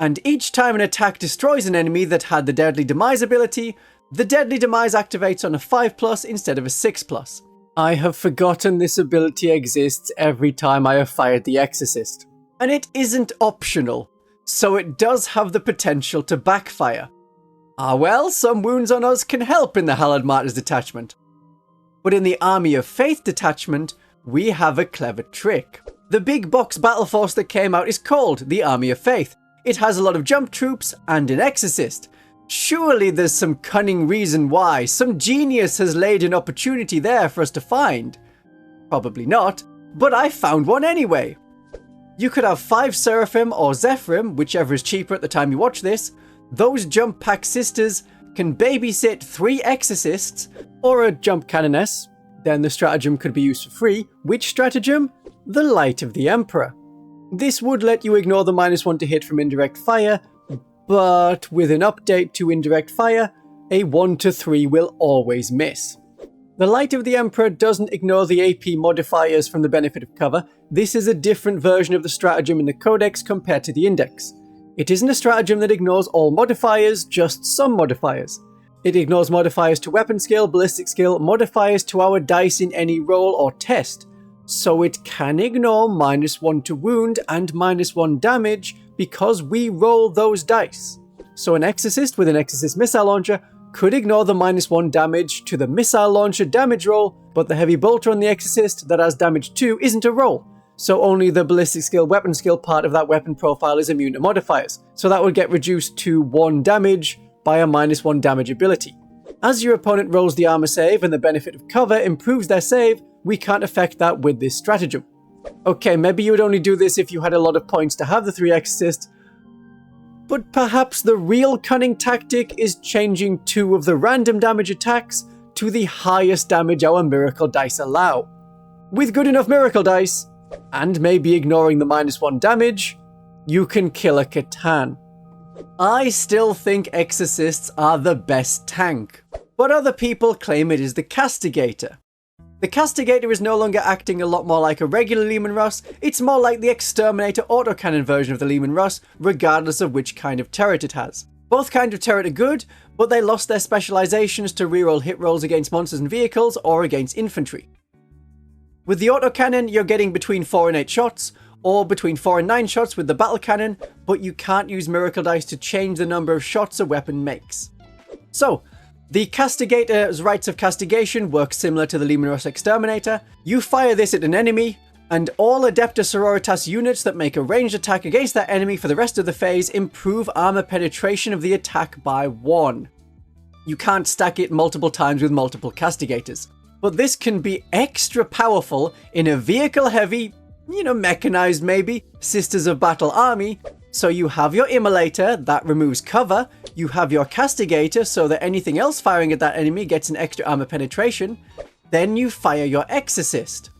And each time an attack destroys an enemy that had the Deadly Demise ability, the Deadly Demise activates on a 5+ instead of a 6+. I have forgotten this ability exists every time I have fired the Exorcist. And it isn't optional, so it does have the potential to backfire. Ah well, some wounds on us can help in the Hallowed Martyrs detachment. But in the Army of Faith detachment, we have a clever trick. The big box battle force that came out is called the Army of Faith. It has a lot of jump troops and an Exorcist. Surely there's some cunning reason why. Some genius has laid an opportunity there for us to find. Probably not, but I found one anyway. You could have 5 Seraphim or Zephyrim, whichever is cheaper at the time you watch this. Those jump pack sisters can babysit 3 Exorcists or a jump Canoness. Then the stratagem could be used for free. Which stratagem? The Light of the Emperor. This would let you ignore the -1 to hit from indirect fire, but with an update to indirect fire, a 1 to 3 will always miss. The Light of the Emperor doesn't ignore the AP modifiers from the benefit of cover. This is a different version of the stratagem in the Codex compared to the Index. It isn't a stratagem that ignores all modifiers, just some modifiers. It ignores modifiers to weapon skill, ballistic skill, modifiers to our dice in any roll or test. So it can ignore -1 to wound and -1 damage because we roll those dice. So an Exorcist with an Exorcist missile launcher could ignore the -1 damage to the missile launcher damage roll, but the heavy bolter on the Exorcist that has damage 2 isn't a roll. So only the ballistic skill, weapon skill part of that weapon profile is immune to modifiers. So that would get reduced to 1 damage by a -1 damage ability. As your opponent rolls the armor save and the benefit of cover improves their save, we can't affect that with this stratagem. Okay, maybe you would only do this if you had a lot of points to have the 3 Exorcists, but perhaps the real cunning tactic is changing 2 of the random damage attacks to the highest damage our miracle dice allow. With good enough miracle dice, and maybe ignoring the -1 damage, you can kill a Catan. I still think Exorcists are the best tank, but other people claim it is the Castigator. The Castigator is no longer acting a lot more like a regular Leman Russ, it's more like the Exterminator autocannon version of the Leman Russ, regardless of which kind of turret it has. Both kinds of turret are good, but they lost their specializations to reroll hit rolls against monsters and vehicles or against infantry. With the autocannon, you're getting between 4 and 8 shots, or between 4 and 9 shots with the battle cannon, but you can't use miracle dice to change the number of shots a weapon makes. So, the Castigator's Rites of Castigation works similar to the Leman Russ Exterminator. You fire this at an enemy, and all Adepta Sororitas units that make a ranged attack against that enemy for the rest of the phase improve armor penetration of the attack by 1. You can't stack it multiple times with multiple Castigators, but this can be extra powerful in a vehicle-heavy, mechanized maybe, Sisters of Battle army. So you have your Immolator, that removes cover, you have your Castigator so that anything else firing at that enemy gets an extra armor penetration, then you fire your Exorcist.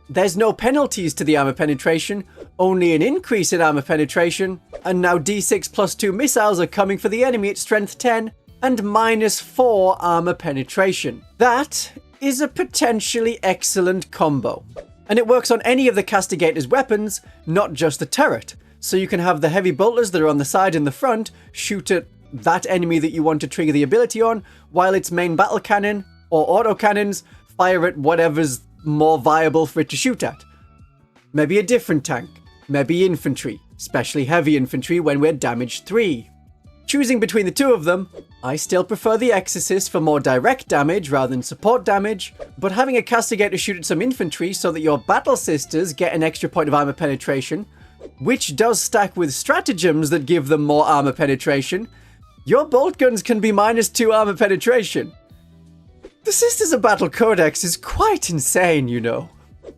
There's no penalties to the armor penetration, only an increase in armor penetration, and now d6 plus 2 missiles are coming for the enemy at strength 10 and -4 armor penetration. That is a potentially excellent combo. And it works on any of the Castigator's weapons, not just the turret. So you can have the heavy bolters that are on the side and the front shoot at that enemy that you want to trigger the ability on, while its main battle cannon or autocannons fire at whatever's more viable for it to shoot at. Maybe a different tank, maybe infantry, especially heavy infantry when we're damage 3. Choosing between the two of them, I still prefer the Exorcist for more direct damage rather than support damage, but having a Castigator shoot at some infantry so that your Battle Sisters get an extra point of armor penetration, which does stack with stratagems that give them more armor penetration, your bolt guns can be -2 armor penetration. The Sisters of Battle Codex is quite insane,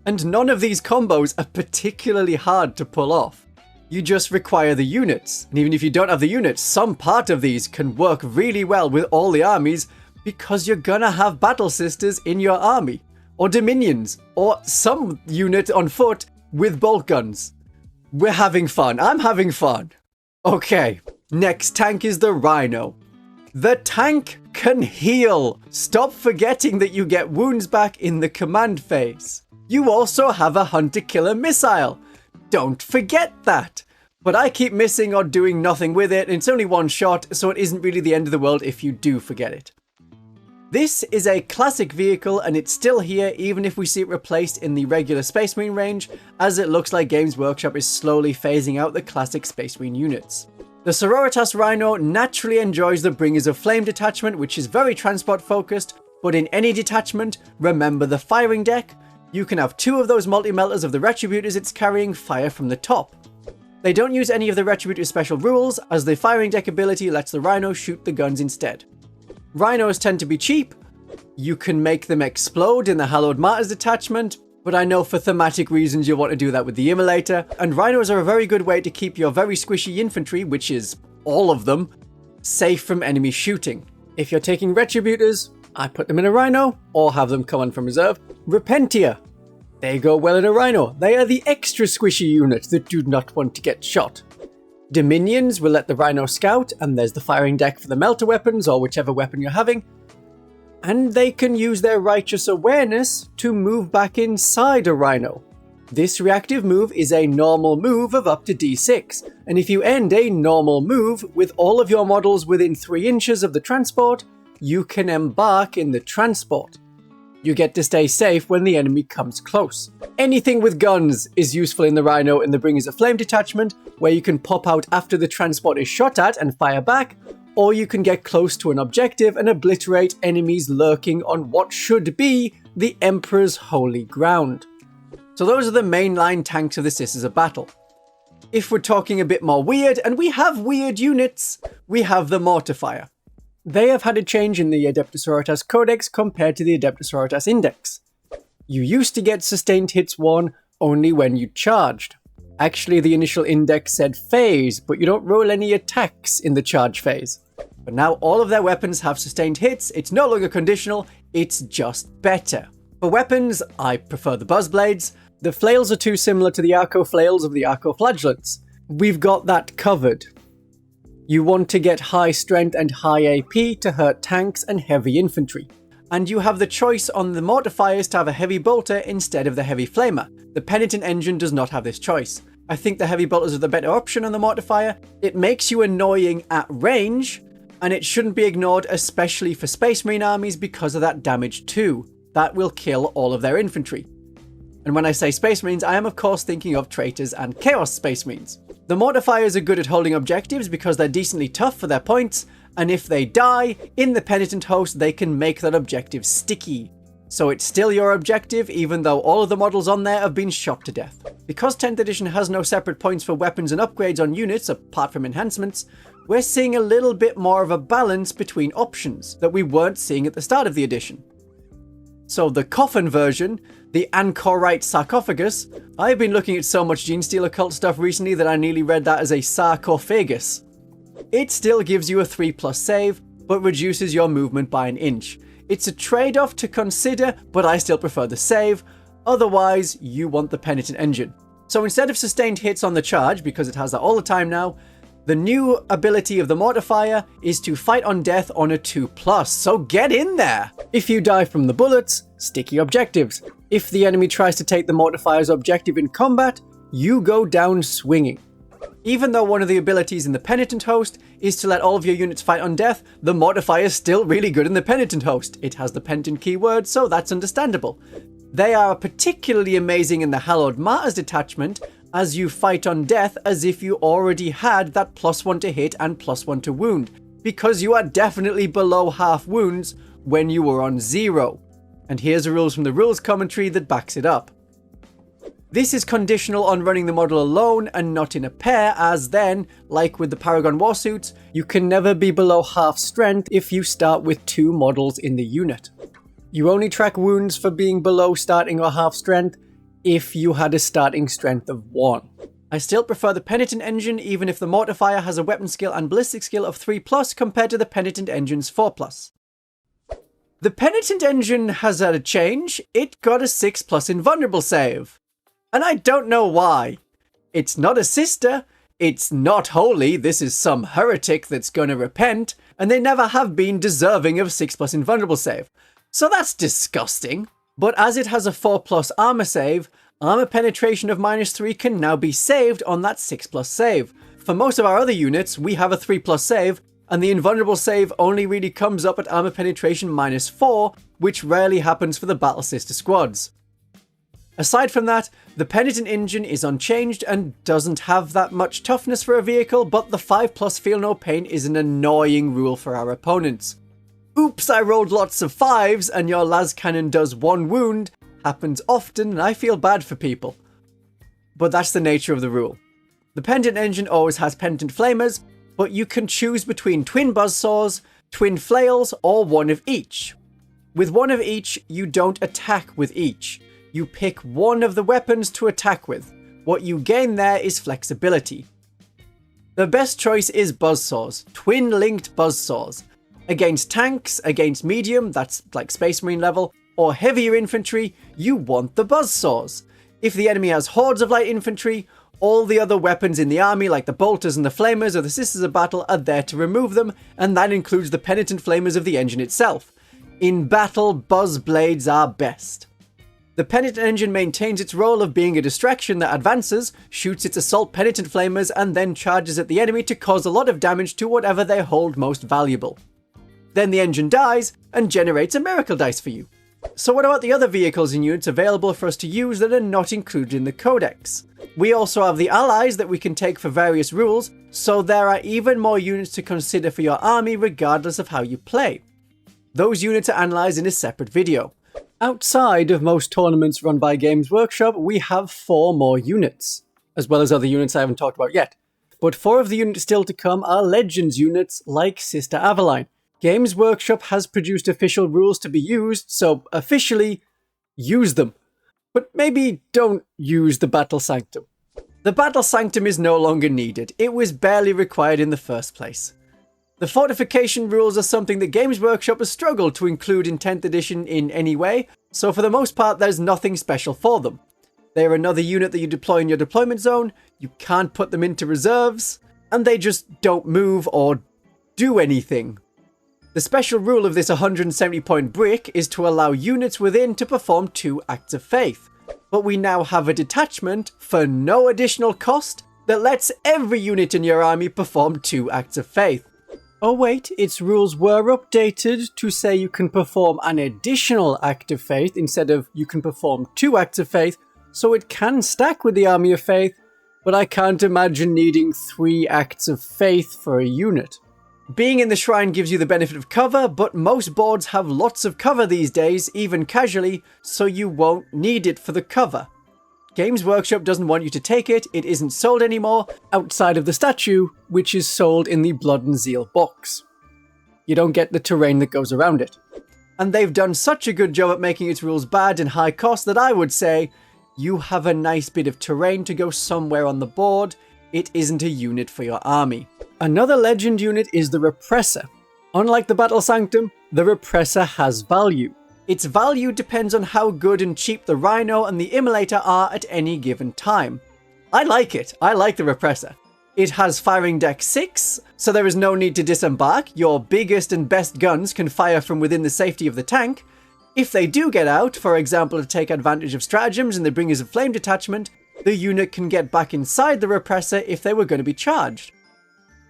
And none of these combos are particularly hard to pull off. You just require the units, and even if you don't have the units, some part of these can work really well with all the armies because you're gonna have Battle Sisters in your army, or Dominions, or some unit on foot with bolt guns. We're having fun. I'm having fun. Okay, next tank is the Rhino. The tank can heal. Stop forgetting that you get wounds back in the command phase. You also have a hunter-killer missile. Don't forget that. But I keep missing or doing nothing with it, and it's only one shot, so it isn't really the end of the world if you do forget it. This is a classic vehicle, and it's still here even if we see it replaced in the regular Space Marine range, as it looks like Games Workshop is slowly phasing out the classic Space Marine units. The Sororitas Rhino naturally enjoys the Bringers of Flame detachment, which is very transport focused, but in any detachment, remember the firing deck. You can have 2 of those multi-melters of the Retributors it's carrying fire from the top. They don't use any of the Retributor special rules, as the firing deck ability lets the Rhino shoot the guns instead. Rhinos tend to be cheap. You can make them explode in the Hallowed Martyrs detachment, but I know for thematic reasons you'll want to do that with the Immolator, and Rhinos are a very good way to keep your very squishy infantry, which is all of them, safe from enemy shooting. If you're taking Retributors, I put them in a Rhino, or have them come on from reserve. Repentia. They go well in a Rhino. They are the extra squishy unit that do not want to get shot. Dominions will let the Rhino scout, and there's the firing deck for the melter weapons, or whichever weapon you're having. And they can use their Righteous Awareness to move back inside a Rhino. This reactive move is a normal move of up to d6, and if you end a normal move with all of your models within 3 inches of the transport, you can embark in the transport. You get to stay safe when the enemy comes close. Anything with guns is useful in the Rhino in the Bringers of Flame detachment, where you can pop out after the transport is shot at and fire back, or you can get close to an objective and obliterate enemies lurking on what should be the Emperor's holy ground. So those are the mainline tanks of the Sisters of Battle. If we're talking a bit more weird, and we have weird units, we have the Mortifier. They have had a change in the Adepta Sororitas Codex compared to the Adepta Sororitas Index. You used to get sustained hits 1 only when you charged. Actually, the initial index said phase, but you don't roll any attacks in the charge phase. But now all of their weapons have sustained hits, it's no longer conditional, it's just better. For weapons, I prefer the Buzzblades. The flails are too similar to the Arco-flails of the Arco-flagellants. We've got that covered. You want to get high strength and high AP to hurt tanks and heavy infantry. And you have the choice on the Mortifiers to have a heavy bolter instead of the heavy flamer. The Penitent Engine does not have this choice. I think the heavy bolters are the better option on the Mortifier. It makes you annoying at range, and it shouldn't be ignored, especially for Space Marine armies because of that damage 2. That will kill all of their infantry. And when I say Space Marines, I am of course thinking of Traitors and Chaos Space Marines. The Mortifiers are good at holding objectives because they're decently tough for their points, and if they die in the Penitent host, they can make that objective sticky. So it's still your objective even though all of the models on there have been shot to death. Because 10th edition has no separate points for weapons and upgrades on units apart from enhancements, we're seeing a little bit more of a balance between options that we weren't seeing at the start of the edition. So the coffin version, the Anchorite sarcophagus, I've been looking at so much Genestealer Occult stuff recently that I nearly read that as a sarcophagus. It still gives you a 3+ save, but reduces your movement by an inch. It's a trade-off to consider, but I still prefer the save. Otherwise, you want the Penitent Engine. So instead of sustained hits on the charge, because it has that all the time now, the new ability of the Mortifier is to fight on death on a 2+, so get in there! If you die from the bullets, sticky objectives. If the enemy tries to take the Mortifier's objective in combat, you go down swinging. Even though one of the abilities in the Penitent host is to let all of your units fight on death, the Mortifier is still really good in the Penitent host. It has the Penitent keyword, so that's understandable. They are particularly amazing in the Hallowed Martyrs detachment, as you fight on death as if you already had that +1 to hit and +1 to wound, because you are definitely below half wounds when you were on 0. And here's the rules from the rules commentary that backs it up. This is conditional on running the model alone and not in a pair, as then, like with the Paragon Warsuits, you can never be below half strength if you start with 2 models in the unit. You only track wounds for being below starting or half strength if you had a starting strength of 1. I still prefer the Penitent Engine even if the Mortifier has a weapon skill and ballistic skill of 3+ compared to the Penitent Engine's 4+. The Penitent Engine has had a change. It got a 6+ invulnerable save. And I don't know why. It's not a sister, it's not holy, this is some heretic that's gonna repent, and they never have been deserving of 6+ invulnerable save. So that's disgusting. But as it has a 4+ armor save, armor penetration of -3 can now be saved on that 6+ save. For most of our other units, we have a 3+ save, and the invulnerable save only really comes up at armor penetration -4, which rarely happens for the Battle Sister squads. Aside from that, the Penitent Engine is unchanged and doesn't have that much toughness for a vehicle, but the 5+ feel no pain is an annoying rule for our opponents. Oops, I rolled lots of 5s and your las cannon does 1 wound happens often and I feel bad for people. But that's the nature of the rule. The Penitent Engine always has Penitent Flamers, but you can choose between twin buzzsaws, twin flails, or one of each. With one of each, you don't attack with each. You pick one of the weapons to attack with. What you gain there is flexibility. The best choice is buzzsaws, twin-linked buzzsaws. Against tanks, against medium, that's like Space Marine level, or heavier infantry, you want the buzzsaws. If the enemy has hordes of light infantry, all the other weapons in the army, like the bolters and the flamers or the Sisters of Battle, are there to remove them, and that includes the Penitent Flamers of the engine itself. In battle, buzz blades are best. The Penitent Engine maintains its role of being a distraction that advances, shoots its assault Penitent Flamers, and then charges at the enemy to cause a lot of damage to whatever they hold most valuable. Then the engine dies and generates a miracle dice for you. So what about the other vehicles and units available for us to use that are not included in the Codex? We also have the allies that we can take for various rules, so there are even more units to consider for your army regardless of how you play. Those units are analysed in a separate video. Outside of most tournaments run by Games Workshop, we have 4 more units, as well as other units I haven't talked about yet. But 4 of the units still to come are Legends units like Sister Aveline. Games Workshop has produced official rules to be used, so officially, use them. But maybe don't use the Battle Sanctum. The Battle Sanctum is no longer needed. It was barely required in the first place. The fortification rules are something that Games Workshop has struggled to include in 10th edition in any way, so for the most part there's nothing special for them. They are another unit that you deploy in your deployment zone, you can't put them into reserves, and they just don't move or do anything. The special rule of this 170 point brick is to allow units within to perform 2 acts of faith, but we now have a detachment for no additional cost that lets every unit in your army perform 2 acts of faith. Oh wait, its rules were updated to say you can perform an additional act of faith instead of you can perform 2 acts of faith, so it can stack with the Army of Faith, but I can't imagine needing 3 acts of faith for a unit. Being in the shrine gives you the benefit of cover, but most boards have lots of cover these days, even casually, so you won't need it for the cover. Games Workshop doesn't want you to take it, it isn't sold anymore, outside of the statue, which is sold in the Blood and Zeal box. You don't get the terrain that goes around it. and they've done such a good job at making its rules bad and high cost that I would say, you have a nice bit of terrain to go somewhere on the board. It isn't a unit for your army. Another legend unit is the Repressor. Unlike the Battle Sanctum, the Repressor has value. Its value depends on how good and cheap the Rhino and the Immolator are at any given time. I like it. I like the Repressor. It has firing deck 6, so there is no need to disembark. Your biggest and best guns can fire from within the safety of the tank. If they do get out, for example to take advantage of stratagems and they bring us a flame detachment, the unit can get back inside the Repressor if they were going to be charged.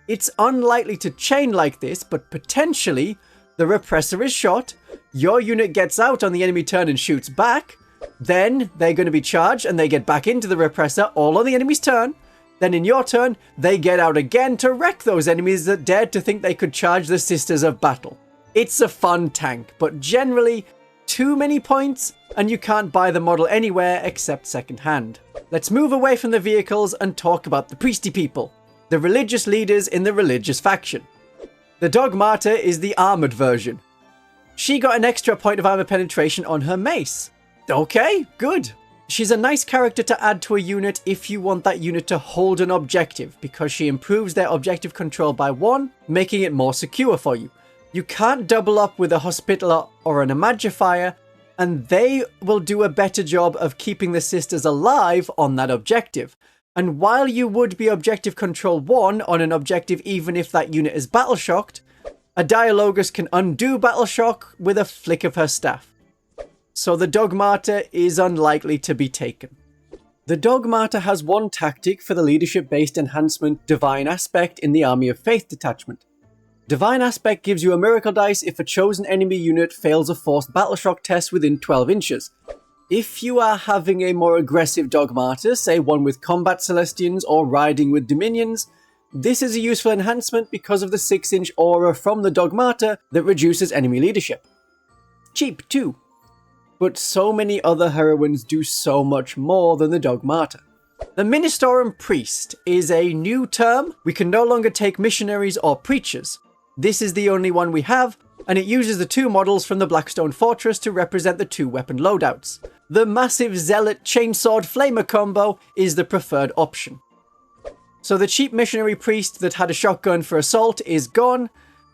It's unlikely to chain like this, but potentially the Repressor is shot, your unit gets out on the enemy turn and shoots back, then they're going to be charged and they get back into the Repressor all on the enemy's turn. Then in your turn, they get out again to wreck those enemies that dared to think they could charge the Sisters of Battle. It's a fun tank, but generally, too many points, and you can't buy the model anywhere except secondhand. Let's move away from the vehicles and talk about the priesty people, the religious leaders in the religious faction. The Dogmata is the armored version. She got an extra point of armor penetration on her mace. Okay, good. She's a nice character to add to a unit if you want that unit to hold an objective, because she improves their objective control by 1, making it more secure for you. You can't double up with a Hospitaller or an Imagifier, and they will do a better job of keeping the Sisters alive on that objective. And while you would be objective control 1 on an objective even if that unit is battle shocked, a Dialogus can undo battle shock with a flick of her staff. So the Dogmata is unlikely to be taken. The Dogmata has one tactic for the leadership-based enhancement Divine Aspect in the Army of Faith detachment. Divine Aspect gives you a miracle dice if a chosen enemy unit fails a forced battle shock test within 12 inches. If you are having a more aggressive Dogmata, say one with combat Celestians or riding with Dominions, this is a useful enhancement because of the 6-inch aura from the Dogmata that reduces enemy leadership. Cheap too. But so many other heroines do so much more than the Dogmata. The Ministorum Priest is a new term. We can no longer take missionaries or preachers. This is the only one we have, and it uses the 2 models from the Blackstone Fortress to represent the 2 weapon loadouts. The massive Zealot Chainsword Flamer combo is the preferred option. So the cheap missionary priest that had a shotgun for assault is gone,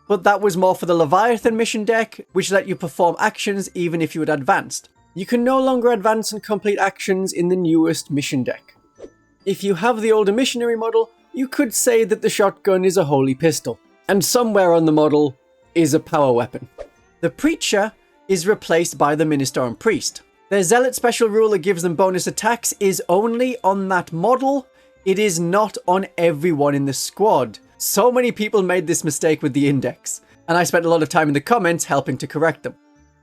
but that was more for the Leviathan mission deck, which let you perform actions even if you had advanced. You can no longer advance and complete actions in the newest mission deck. If you have the older missionary model, you could say that the shotgun is a holy pistol, and somewhere on the model is a power weapon. The preacher is replaced by the Ministorum Priest. Their Zealot special rule that gives them bonus attacks is only on that model. It is not on everyone in the squad. So many people made this mistake with the Index, and I spent a lot of time in the comments helping to correct them.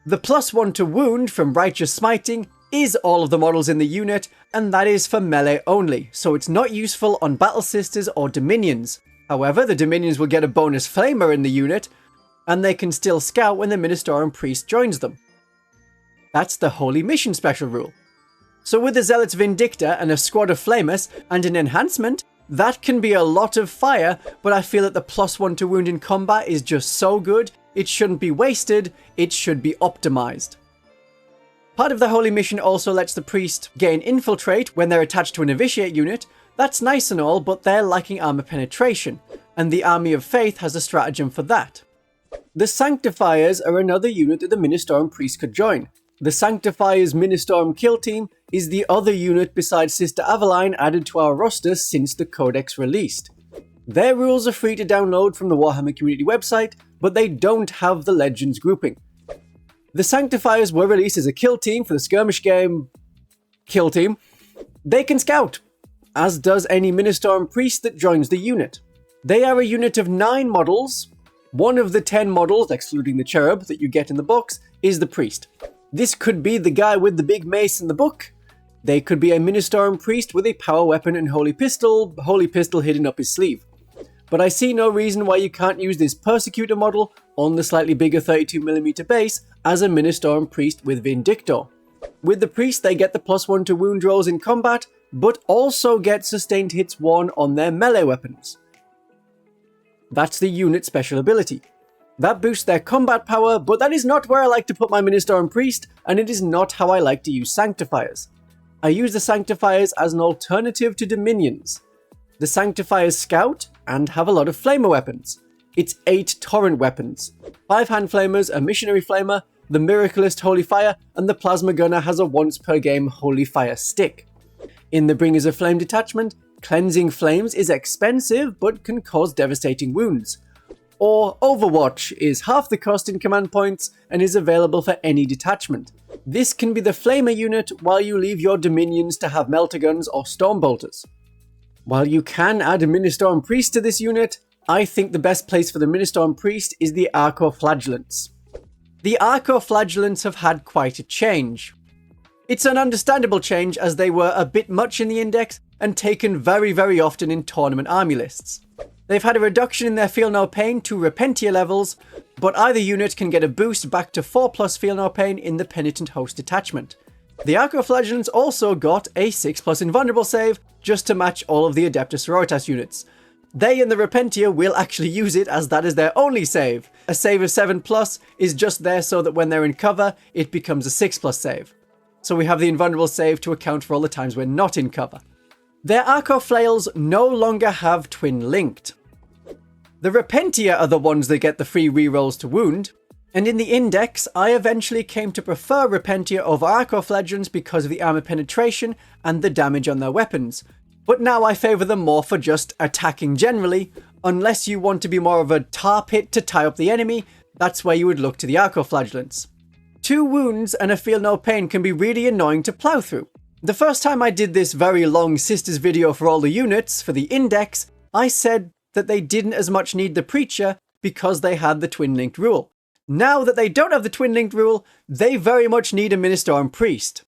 The +1 to wound from Righteous Smiting is all of the models in the unit, and that is for melee only, so it's not useful on Battle Sisters or Dominions. However, the Dominions will get a bonus Flamer in the unit, and they can still scout when the Ministorum Priest joins them. That's the Holy Mission special rule. So with the Zealot's Vindicta and a squad of Flamers and an enhancement, that can be a lot of fire, but I feel that the +1 to wound in combat is just so good, it shouldn't be wasted, it should be optimized. Part of the Holy Mission also lets the Priest gain Infiltrate when they're attached to a Novitiate unit. That's nice and all, but they're lacking armor penetration, and the Army of Faith has a stratagem for that. The Sanctifiers are another unit that the Ministorum Priest could join. The Sanctifiers Ministorum Kill Team is the other unit besides Sister Aveline added to our roster since the Codex released. Their rules are free to download from the Warhammer community website, but they don't have the Legends grouping. The Sanctifiers were released as a kill team for the skirmish game Kill Team. They can scout, as does any Ministorum Priest that joins the unit. They are a unit of 9 models. One of the 10 models, excluding the cherub that you get in the box, is the Priest. This could be the guy with the big mace in the book. They could be a Ministorum Priest with a power weapon and holy pistol hidden up his sleeve. But I see no reason why you can't use this Persecutor model on the slightly bigger 32mm base as a Ministorum Priest with Vindictor. With the Priest, they get the +1 to wound rolls in combat, but also get sustained hits 1 on their melee weapons. That's the unit special ability. That boosts their combat power, but that is not where I like to put my Ministorum Priest, and it is not how I like to use Sanctifiers. I use the Sanctifiers as an alternative to Dominions. The Sanctifiers scout and have a lot of flamer weapons. It's 8 torrent weapons, 5 hand flamers, a missionary flamer, the Miraculist Holy Fire, and the Plasma Gunner has a once per game Holy Fire stick. In the Bringers of Flame detachment, Cleansing Flames is expensive but can cause devastating wounds. Or Overwatch is half the cost in command points and is available for any detachment. This can be the Flamer unit while you leave your Dominions to have Melter Guns or Stormbolters. While you can add a Ministorum Priest to this unit, I think the best place for the Ministorum Priest is the Arco-flagellants. The Arco-flagellants have had quite a change. It's an understandable change as they were a bit much in the index and taken very often in tournament army lists. They've had a reduction in their Feel No Pain to Repentia levels, but either unit can get a boost back to 4+ Feel No Pain in the Penitent Host detachment. The Arco-flagellants also got a 6+ Invulnerable save just to match all of the Adepta Sororitas units. They and the Repentia will actually use it as that is their only save. A save of 7+ is just there so that when they're in cover, it becomes a 6+ save. So we have the Invulnerable save to account for all the times we're not in cover. Their Arco-flails no longer have Twin Linked. The Repentia are the ones that get the free rerolls to wound, and in the index, I eventually came to prefer Repentia over Arco-flagellants because of the armor penetration and the damage on their weapons. But now I favour them more for just attacking generally. Unless you want to be more of a tar pit to tie up the enemy, that's where you would look to the Arco-flagellants. 2 wounds and a Feel No Pain can be really annoying to plow through. The first time I did this very long Sisters video for all the units, for the index, I said that they didn't as much need the Preacher because they had the Twin Linked rule. Now that they don't have the Twin Linked rule, they very much need a Ministorum Priest.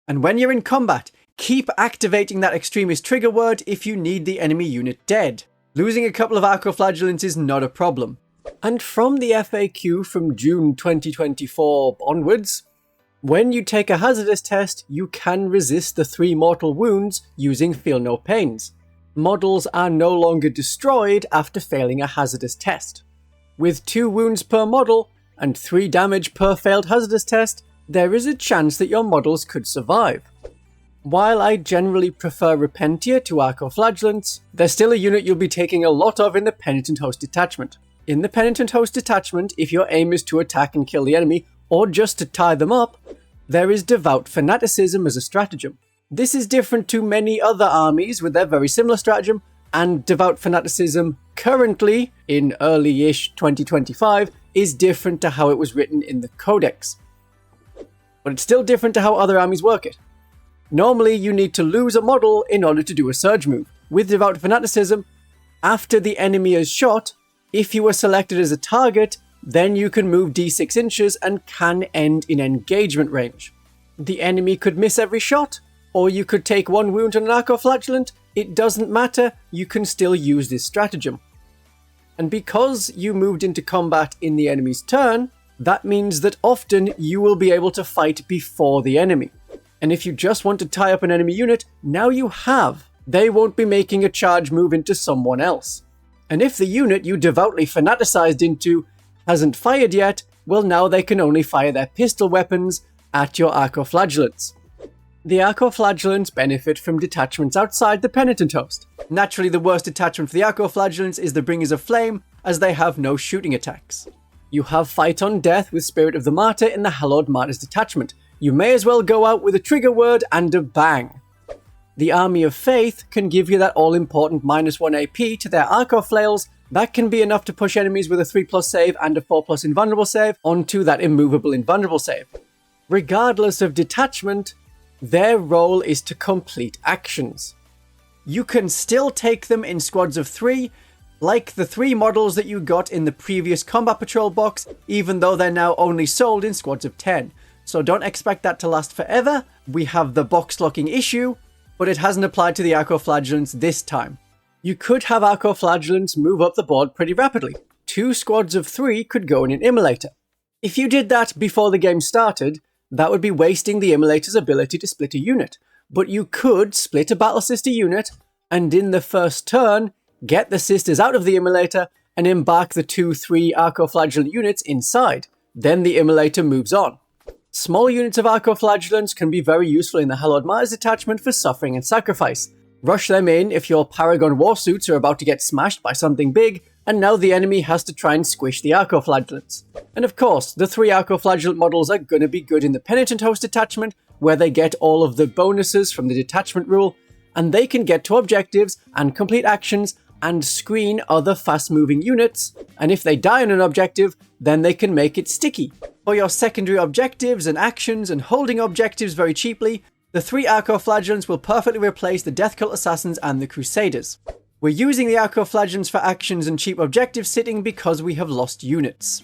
And when you're in combat, keep activating that Extremist trigger word if you need the enemy unit dead. Losing a couple of Arco-flagellants is not a problem. And from the FAQ from June 2024 onwards, when you take a hazardous test, you can resist the 3 mortal wounds using Feel No Pains. Models are no longer destroyed after failing a hazardous test. With 2 wounds per model and 3 damage per failed hazardous test, there is a chance that your models could survive. While I generally prefer Repentia to Arco-flagellants, they're still a unit you'll be taking a lot of in the Penitent Host detachment. In the Penitent Host detachment, if your aim is to attack and kill the enemy, or just to tie them up, there is Devout Fanaticism as a stratagem. This is different to many other armies with their very similar stratagem, and Devout Fanaticism currently, in early-ish 2025, is different to how it was written in the Codex. But it's still different to how other armies work it. Normally, you need to lose a model in order to do a surge move. With Devout Fanaticism, after the enemy is shot, if you were selected as a target, then you can move d6 inches and can end in engagement range. The enemy could miss every shot, or you could take 1 wound on an Arco-flagellant. It doesn't matter, you can still use this stratagem. And because you moved into combat in the enemy's turn, that means that often you will be able to fight before the enemy. And if you just want to tie up an enemy unit, now you have. They won't be making a charge move into someone else. And if the unit you devoutly fanaticized into hasn't fired yet, well now they can only fire their pistol weapons at your Arco-flagellants. The Arco-flagellants benefit from detachments outside the Penitent Host. Naturally, the worst detachment for the Arco-flagellants is the Bringers of Flame, as they have no shooting attacks. You have Fight on Death with Spirit of the Martyr in the Hallowed Martyrs detachment. You may as well go out with a trigger word and a bang. The Army of Faith can give you that all-important -1 AP to their Arco-flails. That can be enough to push enemies with a 3+ save and a 4+ invulnerable save onto that immovable invulnerable save. Regardless of detachment, their role is to complete actions. You can still take them in squads of 3, like the 3 models that you got in the previous Combat Patrol box, even though they're now only sold in squads of 10. So don't expect that to last forever. We have the box locking issue, but it hasn't applied to the Arco-flagellants this time. You could have Arco-flagellants move up the board pretty rapidly. 2 squads of 3 could go in an Immolator. If you did that before the game started, that would be wasting the Immolator's ability to split a unit. But you could split a Battle Sister unit, and in the first turn, get the Sisters out of the Immolator, and embark the 2-3 Arco-flagellant units inside. Then the Immolator moves on. Small units of Arco-flagellants can be very useful in the Hallowed Martyrs detachment for suffering and sacrifice. Rush them in if your Paragon Warsuits are about to get smashed by something big, and now the enemy has to try and squish the Arco-flagellants. And of course, the 3 Arco-flagellant models are going to be good in the Penitent Host detachment, where they get all of the bonuses from the detachment rule, and they can get to objectives and complete actions and screen other fast-moving units, and if they die on an objective, then they can make it sticky. For your secondary objectives and actions and holding objectives very cheaply, the 3 Arco-flagellants will perfectly replace the Death Cult Assassins and the Crusaders. We're using the Arco-flagellants for actions and cheap objective sitting because we have lost units.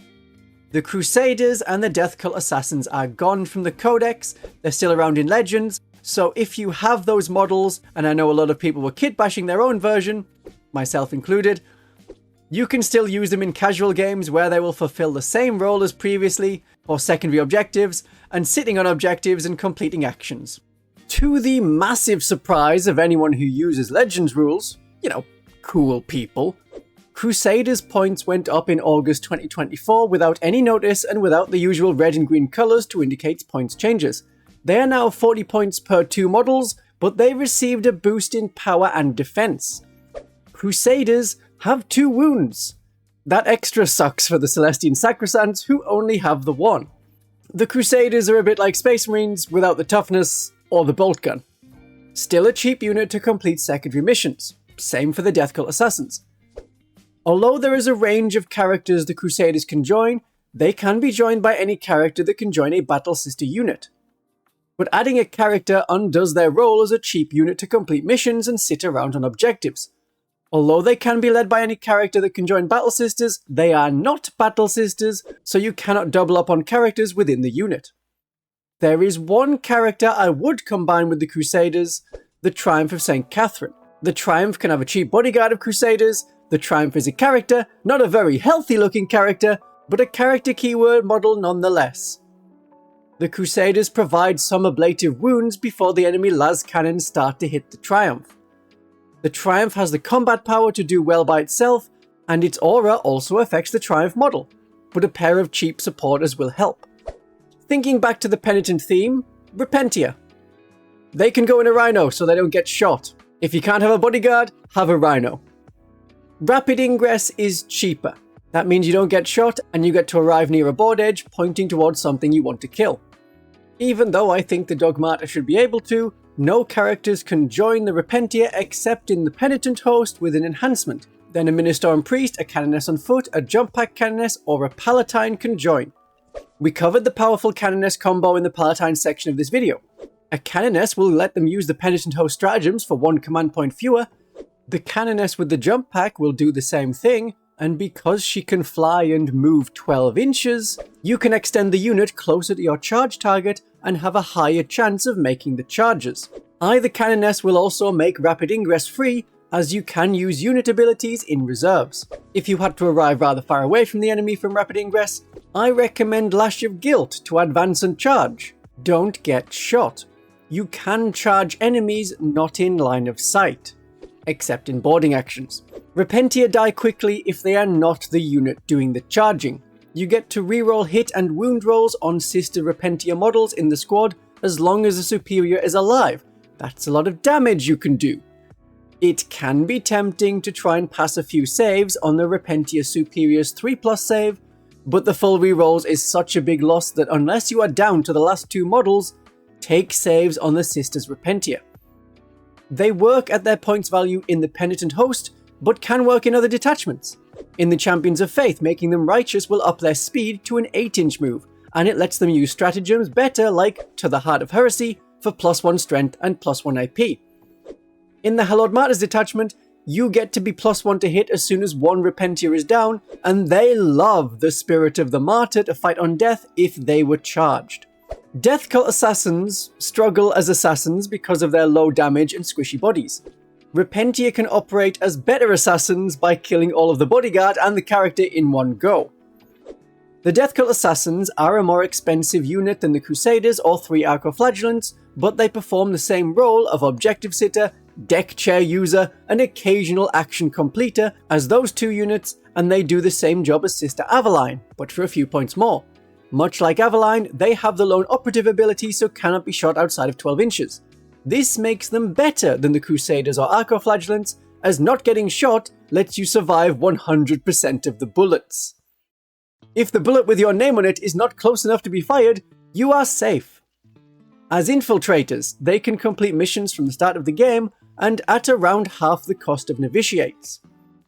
The Crusaders and the Death Cult Assassins are gone from the Codex, they're still around in Legends, so if you have those models, and I know a lot of people were kit bashing their own version, myself included, you can still use them in casual games where they will fulfill the same role as previously, for secondary objectives, and sitting on objectives and completing actions. To the massive surprise of anyone who uses Legends rules, you know, cool people, Crusaders points went up in August 2024 without any notice and without the usual red and green colours to indicate points changes. They are now 40 points per 2 models, but they received a boost in power and defense. Crusaders have 2 wounds. That extra sucks for the Celestian Sacresants, who only have the 1. The Crusaders are a bit like Space Marines without the toughness or the bolt gun. Still a cheap unit to complete secondary missions. Same for the Death Cult Assassins. Although there is a range of characters the Crusaders can join, they can be joined by any character that can join a Battle Sister unit. But adding a character undoes their role as a cheap unit to complete missions and sit around on objectives. Although they can be led by any character that can join Battle Sisters, they are not Battle Sisters, so you cannot double up on characters within the unit. There is one character I would combine with the Crusaders, the Triumph of St. Catherine. The Triumph can have a cheap bodyguard of Crusaders. The Triumph is a character, not a very healthy looking character, but a character keyword model nonetheless. The Crusaders provide some ablative wounds before the enemy las cannons start to hit the Triumph. The Triumph has the combat power to do well by itself, and its aura also affects the Triumph model, but a pair of cheap supporters will help. Thinking back to the Penitent theme, Repentia. They can go in a Rhino so they don't get shot. If you can't have a bodyguard, have a Rhino. Rapid ingress is cheaper. That means you don't get shot and you get to arrive near a board edge pointing towards something you want to kill. Even though I think the Dogmata should be able to, no characters can join the Repentia except in the Penitent host with an enhancement. Then a Ministorum Priest, a Canoness on foot, a Jump Pack Canoness, or a Palatine can join. We covered the powerful Canoness combo in the Palatine section of this video. A Canoness will let them use the Penitent host stratagems for 1 command point fewer. The Canoness with the Jump Pack will do the same thing, and because she can fly and move 12 inches, you can extend the unit closer to your charge target and have a higher chance of making the charges. Either Canoness will also make rapid ingress free, as you can use unit abilities in reserves. If you had to arrive rather far away from the enemy from rapid ingress, I recommend Lash of Guilt to advance and charge. Don't get shot. You can charge enemies not in line of sight, except in boarding actions. Repentia die quickly if they are not the unit doing the charging. You get to reroll hit and wound rolls on sister Repentia models in the squad as long as the superior is alive. That's a lot of damage you can do. It can be tempting to try and pass a few saves on the Repentia superior's 3+ save, but the full rerolls is such a big loss that unless you are down to the last 2 models, take saves on the sisters Repentia. They work at their points value in the Penitent host, but can work in other detachments. In the Champions of Faith, making them righteous will up their speed to an 8-inch move, and it lets them use stratagems better like To the Heart of Heresy for +1 strength and +1 AP. In the Hallowed Martyrs detachment, you get to be +1 to hit as soon as 1 Repentia is down, and they love the Spirit of the Martyr to fight on death if they were charged. Death Cult Assassins struggle as assassins because of their low damage and squishy bodies. Repentia can operate as better assassins by killing all of the bodyguard and the character in one go. The Death Cult Assassins are a more expensive unit than the Crusaders or 3 Arco-flagellants, but they perform the same role of objective sitter deck chair user, and occasional action completer as those two units, and they do the same job as Sister Aveline, but for a few points more. Much like Aveline, they have the lone operative ability, so cannot be shot outside of 12 inches. This makes them better than the Crusaders or Arco-flagellants, as not getting shot lets you survive 100% of the bullets. If the bullet with your name on it is not close enough to be fired, you are safe. As infiltrators, they can complete missions from the start of the game and at around half the cost of novitiates.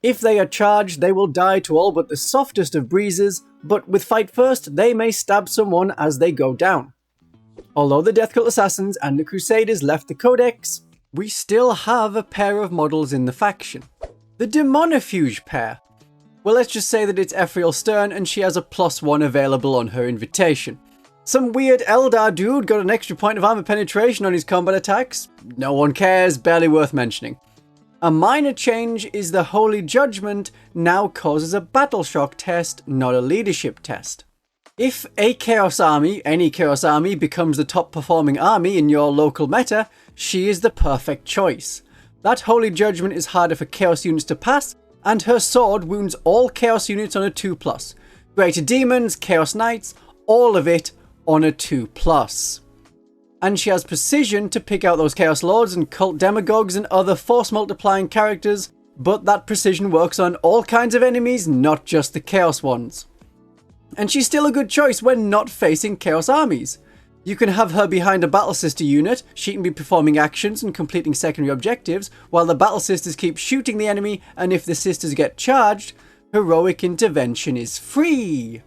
If they are charged, they will die to all but the softest of breezes, but with Fight First, they may stab someone as they go down. Although the Death Cult Assassins and the Crusaders left the Codex, we still have a pair of models in the faction. The Demonifuge pair. Well, let's just say that it's Ephrael Stern and she has a +1 available on her invitation. Some weird Eldar dude got an extra point of armor penetration on his combat attacks. No one cares, barely worth mentioning. A minor change is the Holy Judgment now causes a battle shock test, not a leadership test. If a Chaos Army, any Chaos Army, becomes the top performing army in your local meta, she is the perfect choice. That Holy Judgment is harder for Chaos units to pass, and her sword wounds all Chaos units on a 2+. Greater Demons, Chaos Knights, all of it on a 2+. And she has precision to pick out those Chaos Lords and Cult Demagogues and other force multiplying characters, but that precision works on all kinds of enemies, not just the Chaos ones. And she's still a good choice when not facing Chaos armies. You can have her behind a Battle Sister unit, she can be performing actions and completing secondary objectives, while the Battle Sisters keep shooting the enemy, and if the Sisters get charged, heroic intervention is free.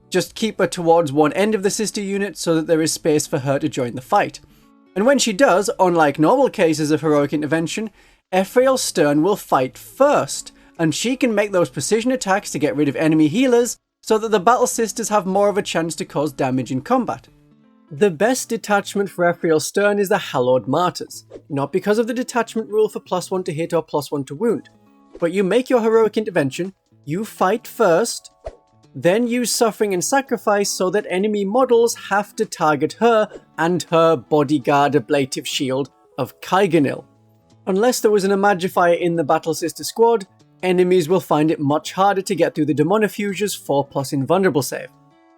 Just keep her towards one end of the Sister unit so that there is space for her to join the fight. And when she does, unlike normal cases of heroic intervention, Ephrael Stern will fight first, and she can make those precision attacks to get rid of enemy healers, so that the Battle Sisters have more of a chance to cause damage in combat. The best detachment for Ephrael Stern is the Hallowed Martyrs, not because of the detachment rule for +1 to hit or +1 to wound, but you make your heroic intervention, you fight first, then use Suffering and Sacrifice so that enemy models have to target her and her bodyguard ablative shield of Kaiganil. Unless there was an Imagifier in the Battle Sister squad, enemies will find it much harder to get through the Demonifuge's 4+ invulnerable save.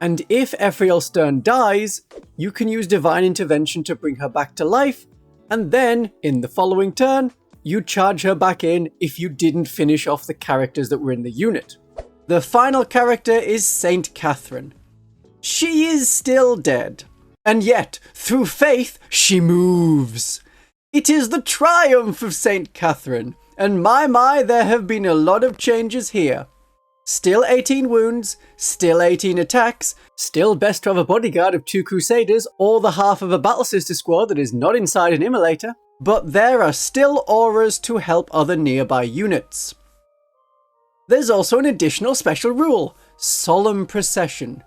And if Ephrael Stern dies, you can use Divine Intervention to bring her back to life, and then, in the following turn, you charge her back in if you didn't finish off the characters that were in the unit. The final character is Saint Catherine. She is still dead, and yet, through faith, she moves. It is the triumph of Saint Catherine, and my, there have been a lot of changes here. Still 18 wounds, still 18 attacks, still best to have a bodyguard of 2 Crusaders or the half of a Battle Sister squad that is not inside an Immolator, but there are still auras to help other nearby units. There's also an additional special rule, Solemn Procession.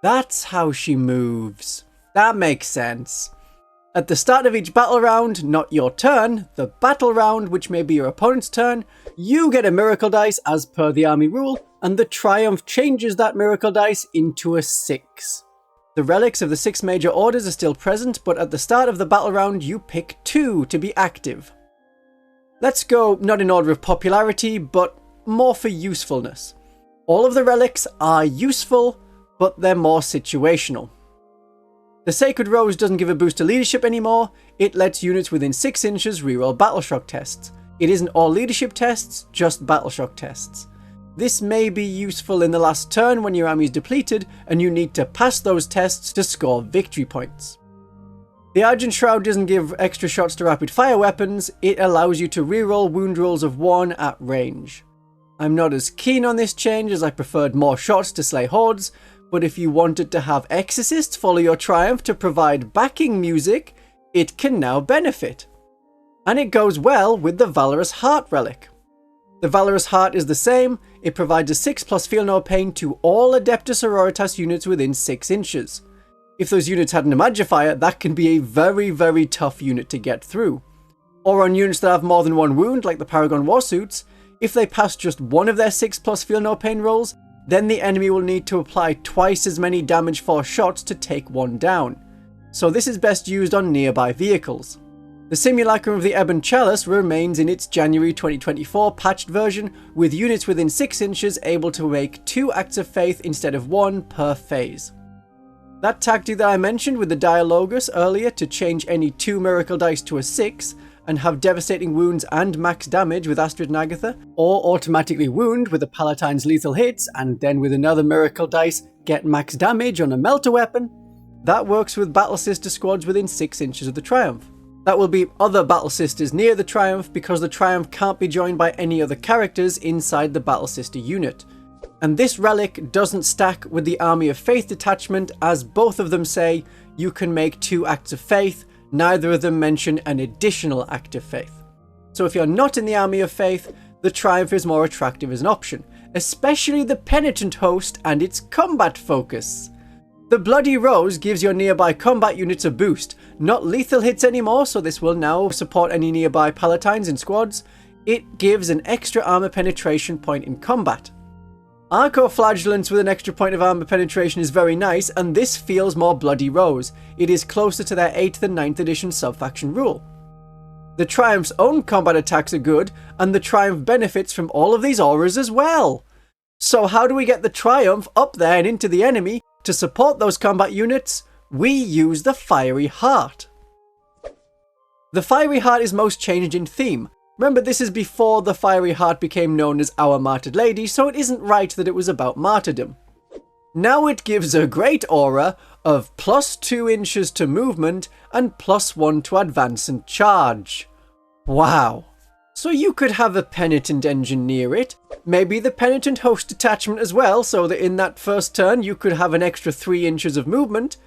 That's how she moves. That makes sense. At the start of each battle round, not your turn, the battle round, which may be your opponent's turn, you get a miracle dice as per the army rule, and the triumph changes that miracle dice into a 6. The relics of the 6 major orders are still present, but at the start of the battle round, you pick 2 to be active. Let's go not in order of popularity, but more for usefulness. All of the relics are useful, but they're more situational. The Sacred Rose doesn't give a boost to leadership anymore, it lets units within 6 inches reroll battle shock tests. It isn't all leadership tests, just battle shock tests. This may be useful in the last turn when your army is depleted and you need to pass those tests to score victory points. The Argent Shroud doesn't give extra shots to rapid fire weapons, it allows you to reroll wound rolls of 1 at range. I'm not as keen on this change as I preferred more shots to slay hordes, but if you wanted to have Exorcists follow your triumph to provide backing music, it can now benefit. And it goes well with the Valorous Heart relic. The Valorous Heart is the same, it provides a 6+ feel no pain to all Adepta Sororitas units within 6 inches. If those units had an Imagifier, that can be a very tough unit to get through. Or on units that have more than 1 wound, like the Paragon Warsuits, if they pass just one of their 6+ feel no pain rolls, then the enemy will need to apply twice as many damage force shots to take one down. So this is best used on nearby vehicles. The Simulacrum of the Ebon Chalice remains in its January 2024 patched version, with units within 6 inches able to make 2 Acts of Faith instead of 1 per phase. That tactic that I mentioned with the Dialogus earlier to change any 2 miracle dice to a 6 and have devastating wounds and max damage with Astrid and Agatha, or automatically wound with the Palatine's lethal hits and then with another miracle dice get max damage on a melter weapon, that works with Battle Sister squads within 6 inches of the Triumph. That will be other Battle Sisters near the Triumph because the Triumph can't be joined by any other characters inside the Battle Sister unit. And this relic doesn't stack with the Army of Faith detachment, as both of them say you can make 2 Acts of Faith, neither of them mention an additional Act of Faith. So if you're not in the Army of Faith, the Triumph is more attractive as an option, especially the Penitent host and its combat focus. The Bloody Rose gives your nearby combat units a boost, not lethal hits anymore, so this will now support any nearby Palatines in squads. It gives an extra armor penetration point in combat. Arco-flagellants with an extra point of armor penetration is very nice, and this feels more Bloody Rose. It is closer to their 8th and 9th edition subfaction rule. The Triumph's own combat attacks are good, and the Triumph benefits from all of these auras as well. So how do we get the Triumph up there and into the enemy? To support those combat units, we use the Fiery Heart. The Fiery Heart is most changed in theme. Remember, this is before the Fiery Heart became known as Our Martyred Lady, so it isn't right that it was about martyrdom. Now it gives a great aura of +2 inches to movement and +1 to advance and charge. Wow. So you could have a Penitent Engine near it, maybe the Penitent Host detachment as well, so that in that first turn you could have an extra 3 inches of movement.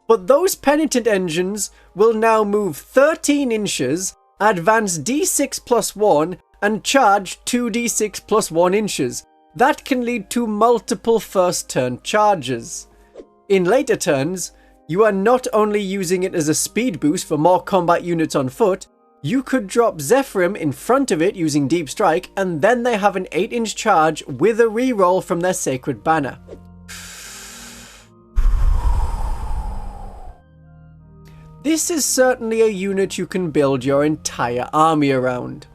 But those Penitent Engines will now move 13 inches, advance d6 +1, and charge 2d6 +1 inches. That can lead to multiple first turn charges. In later turns, you are not only using it as a speed boost for more combat units on foot, you could drop Zephyrim in front of it using Deep Strike, and then they have an 8-inch charge with a reroll from their Sacred Banner. This is certainly a unit you can build your entire army around.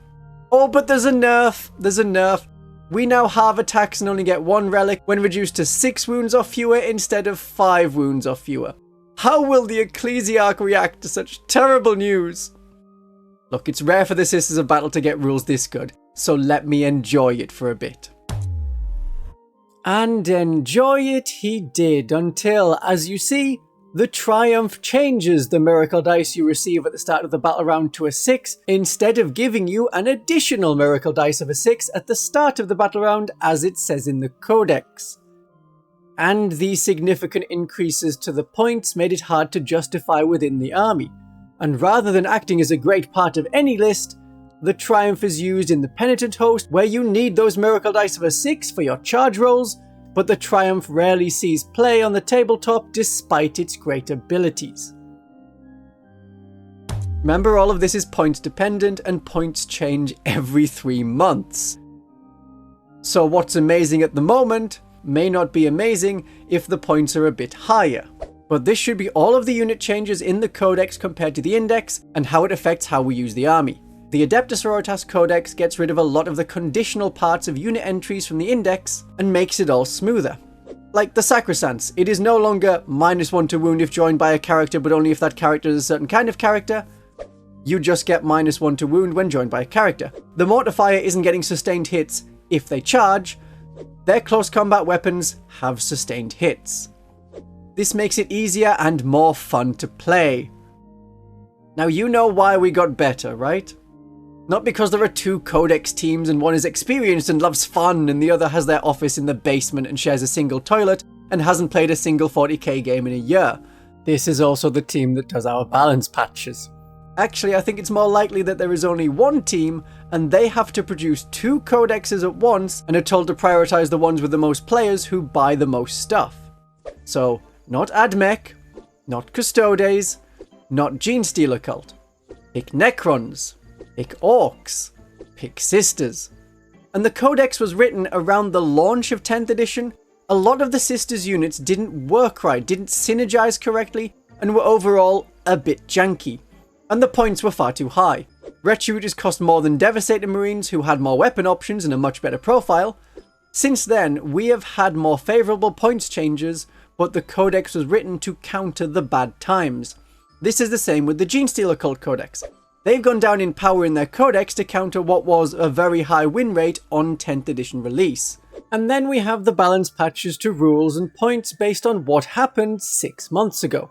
Oh, but there's a nerf. We now halve attacks and only get 1 relic when reduced to 6 wounds or fewer instead of 5 wounds or fewer. How will the Ecclesiarch react to such terrible news? Look, it's rare for the Sisters of Battle to get rules this good, so let me enjoy it for a bit. And enjoy it he did, until, as you see, the Triumph changes the miracle dice you receive at the start of the battle round to a 6, instead of giving you an additional miracle dice of a 6 at the start of the battle round, as it says in the Codex. And these significant increases to the points made it hard to justify within the army. And rather than acting as a great part of any list, the Triumph is used in the Penitent Host, where you need those miracle dice of a 6 for your charge rolls, but the Triumph rarely sees play on the tabletop despite its great abilities. Remember, all of this is points dependent, and points change every 3 months. So what's amazing at the moment may not be amazing if the points are a bit higher. But this should be all of the unit changes in the Codex compared to the Index, and how it affects how we use the army. The Adepta Sororitas Codex gets rid of a lot of the conditional parts of unit entries from the Index, and makes it all smoother. Like the Sacresants, it is no longer -1 to wound if joined by a character, but only if that character is a certain kind of character. You just get -1 to wound when joined by a character. The Mortifier isn't getting sustained hits if they charge. Their close combat weapons have sustained hits. This makes it easier and more fun to play. Now you know why we got better, right? Not because there are 2 Codex teams and one is experienced and loves fun and the other has their office in the basement and shares a single toilet and hasn't played a single 40k game in a year. This is also the team that does our balance patches. Actually, I think it's more likely that there is only 1 team and they have to produce 2 codexes at once and are told to prioritize the ones with the most players who buy the most stuff. So, not Admech, not Custodes, not Genestealer Cult. Pick Necrons, pick Orcs, pick Sisters. And the Codex was written around the launch of 10th edition. A lot of the Sisters units didn't work right, didn't synergize correctly, and were overall a bit janky. and the points were far too high. Retributors cost more than Devastator Marines, who had more weapon options and a much better profile. Since then, we have had more favourable points changes, but the Codex was written to counter the bad times. This is the same with the Genestealer Cult Codex. They've gone down in power in their Codex to counter what was a very high win rate on 10th edition release. And then we have the balance patches to rules and points based on what happened 6 months ago.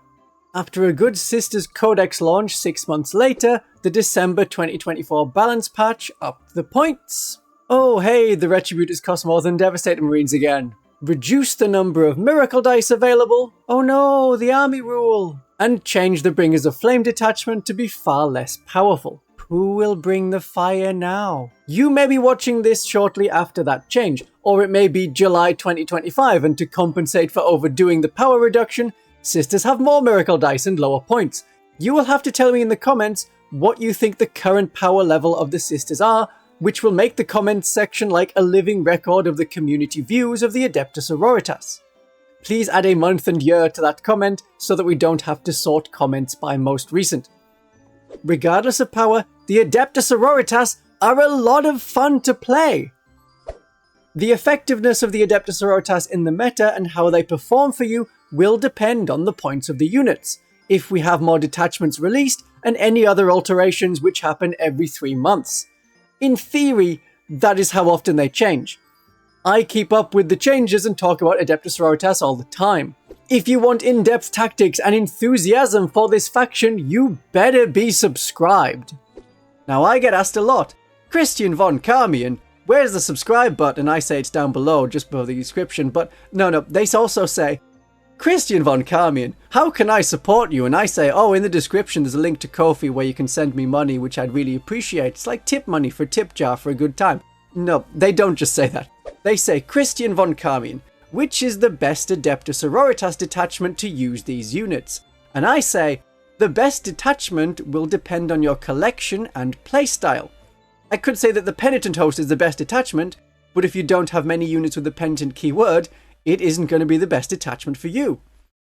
After a good Sisters Codex launch 6 months later, the December 2024 balance patch upped the points. Oh hey, the Retributors cost more than Devastator Marines again. Reduce the number of Miracle Dice available. Oh no, the army rule. And change the Bringers of Flame detachment to be far less powerful. Who will bring the fire now? You may be watching this shortly after that change, or it may be July 2025, and to compensate for overdoing the power reduction, Sisters have more Miracle Dice and lower points. You will have to tell me in the comments what you think the current power level of the Sisters are, which will make the comments section like a living record of the community views of the Adepta Sororitas. Please add a month and year to that comment so that we don't have to sort comments by most recent. Regardless of power, the Adepta Sororitas are a lot of fun to play. The effectiveness of the Adepta Sororitas in the meta and how they perform for you will depend on the points of the units, if we have more detachments released, and any other alterations which happen every 3 months. In theory, that is how often they change. I keep up with the changes and talk about Adepta Sororitas all the time. If you want in-depth tactics and enthusiasm for this faction, you better be subscribed. Now I get asked a lot, Christian von Carmian, where's the subscribe button? I say it's down below, just below the description, but no, they also say, Christian von Carmian, how can I support you? And I say, oh, in the description there's a link to Ko-fi where you can send me money, which I'd really appreciate. It's like tip money for tip jar for a good time. No, they don't just say that. They say, Christian von Carmian, which is the best Adepta Sororitas detachment to use these units? And I say, the best detachment will depend on your collection and playstyle. I could say that the Penitent Host is the best detachment, but if you don't have many units with the Penitent keyword, it isn't going to be the best detachment for you.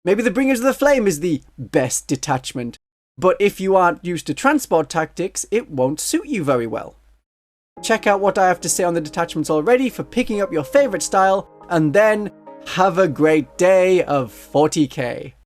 Maybe the Bringers of the Flame is the best detachment, but if you aren't used to transport tactics, it won't suit you very well. Check out what I have to say on the detachments already for picking up your favourite style, and then have a great day of 40k.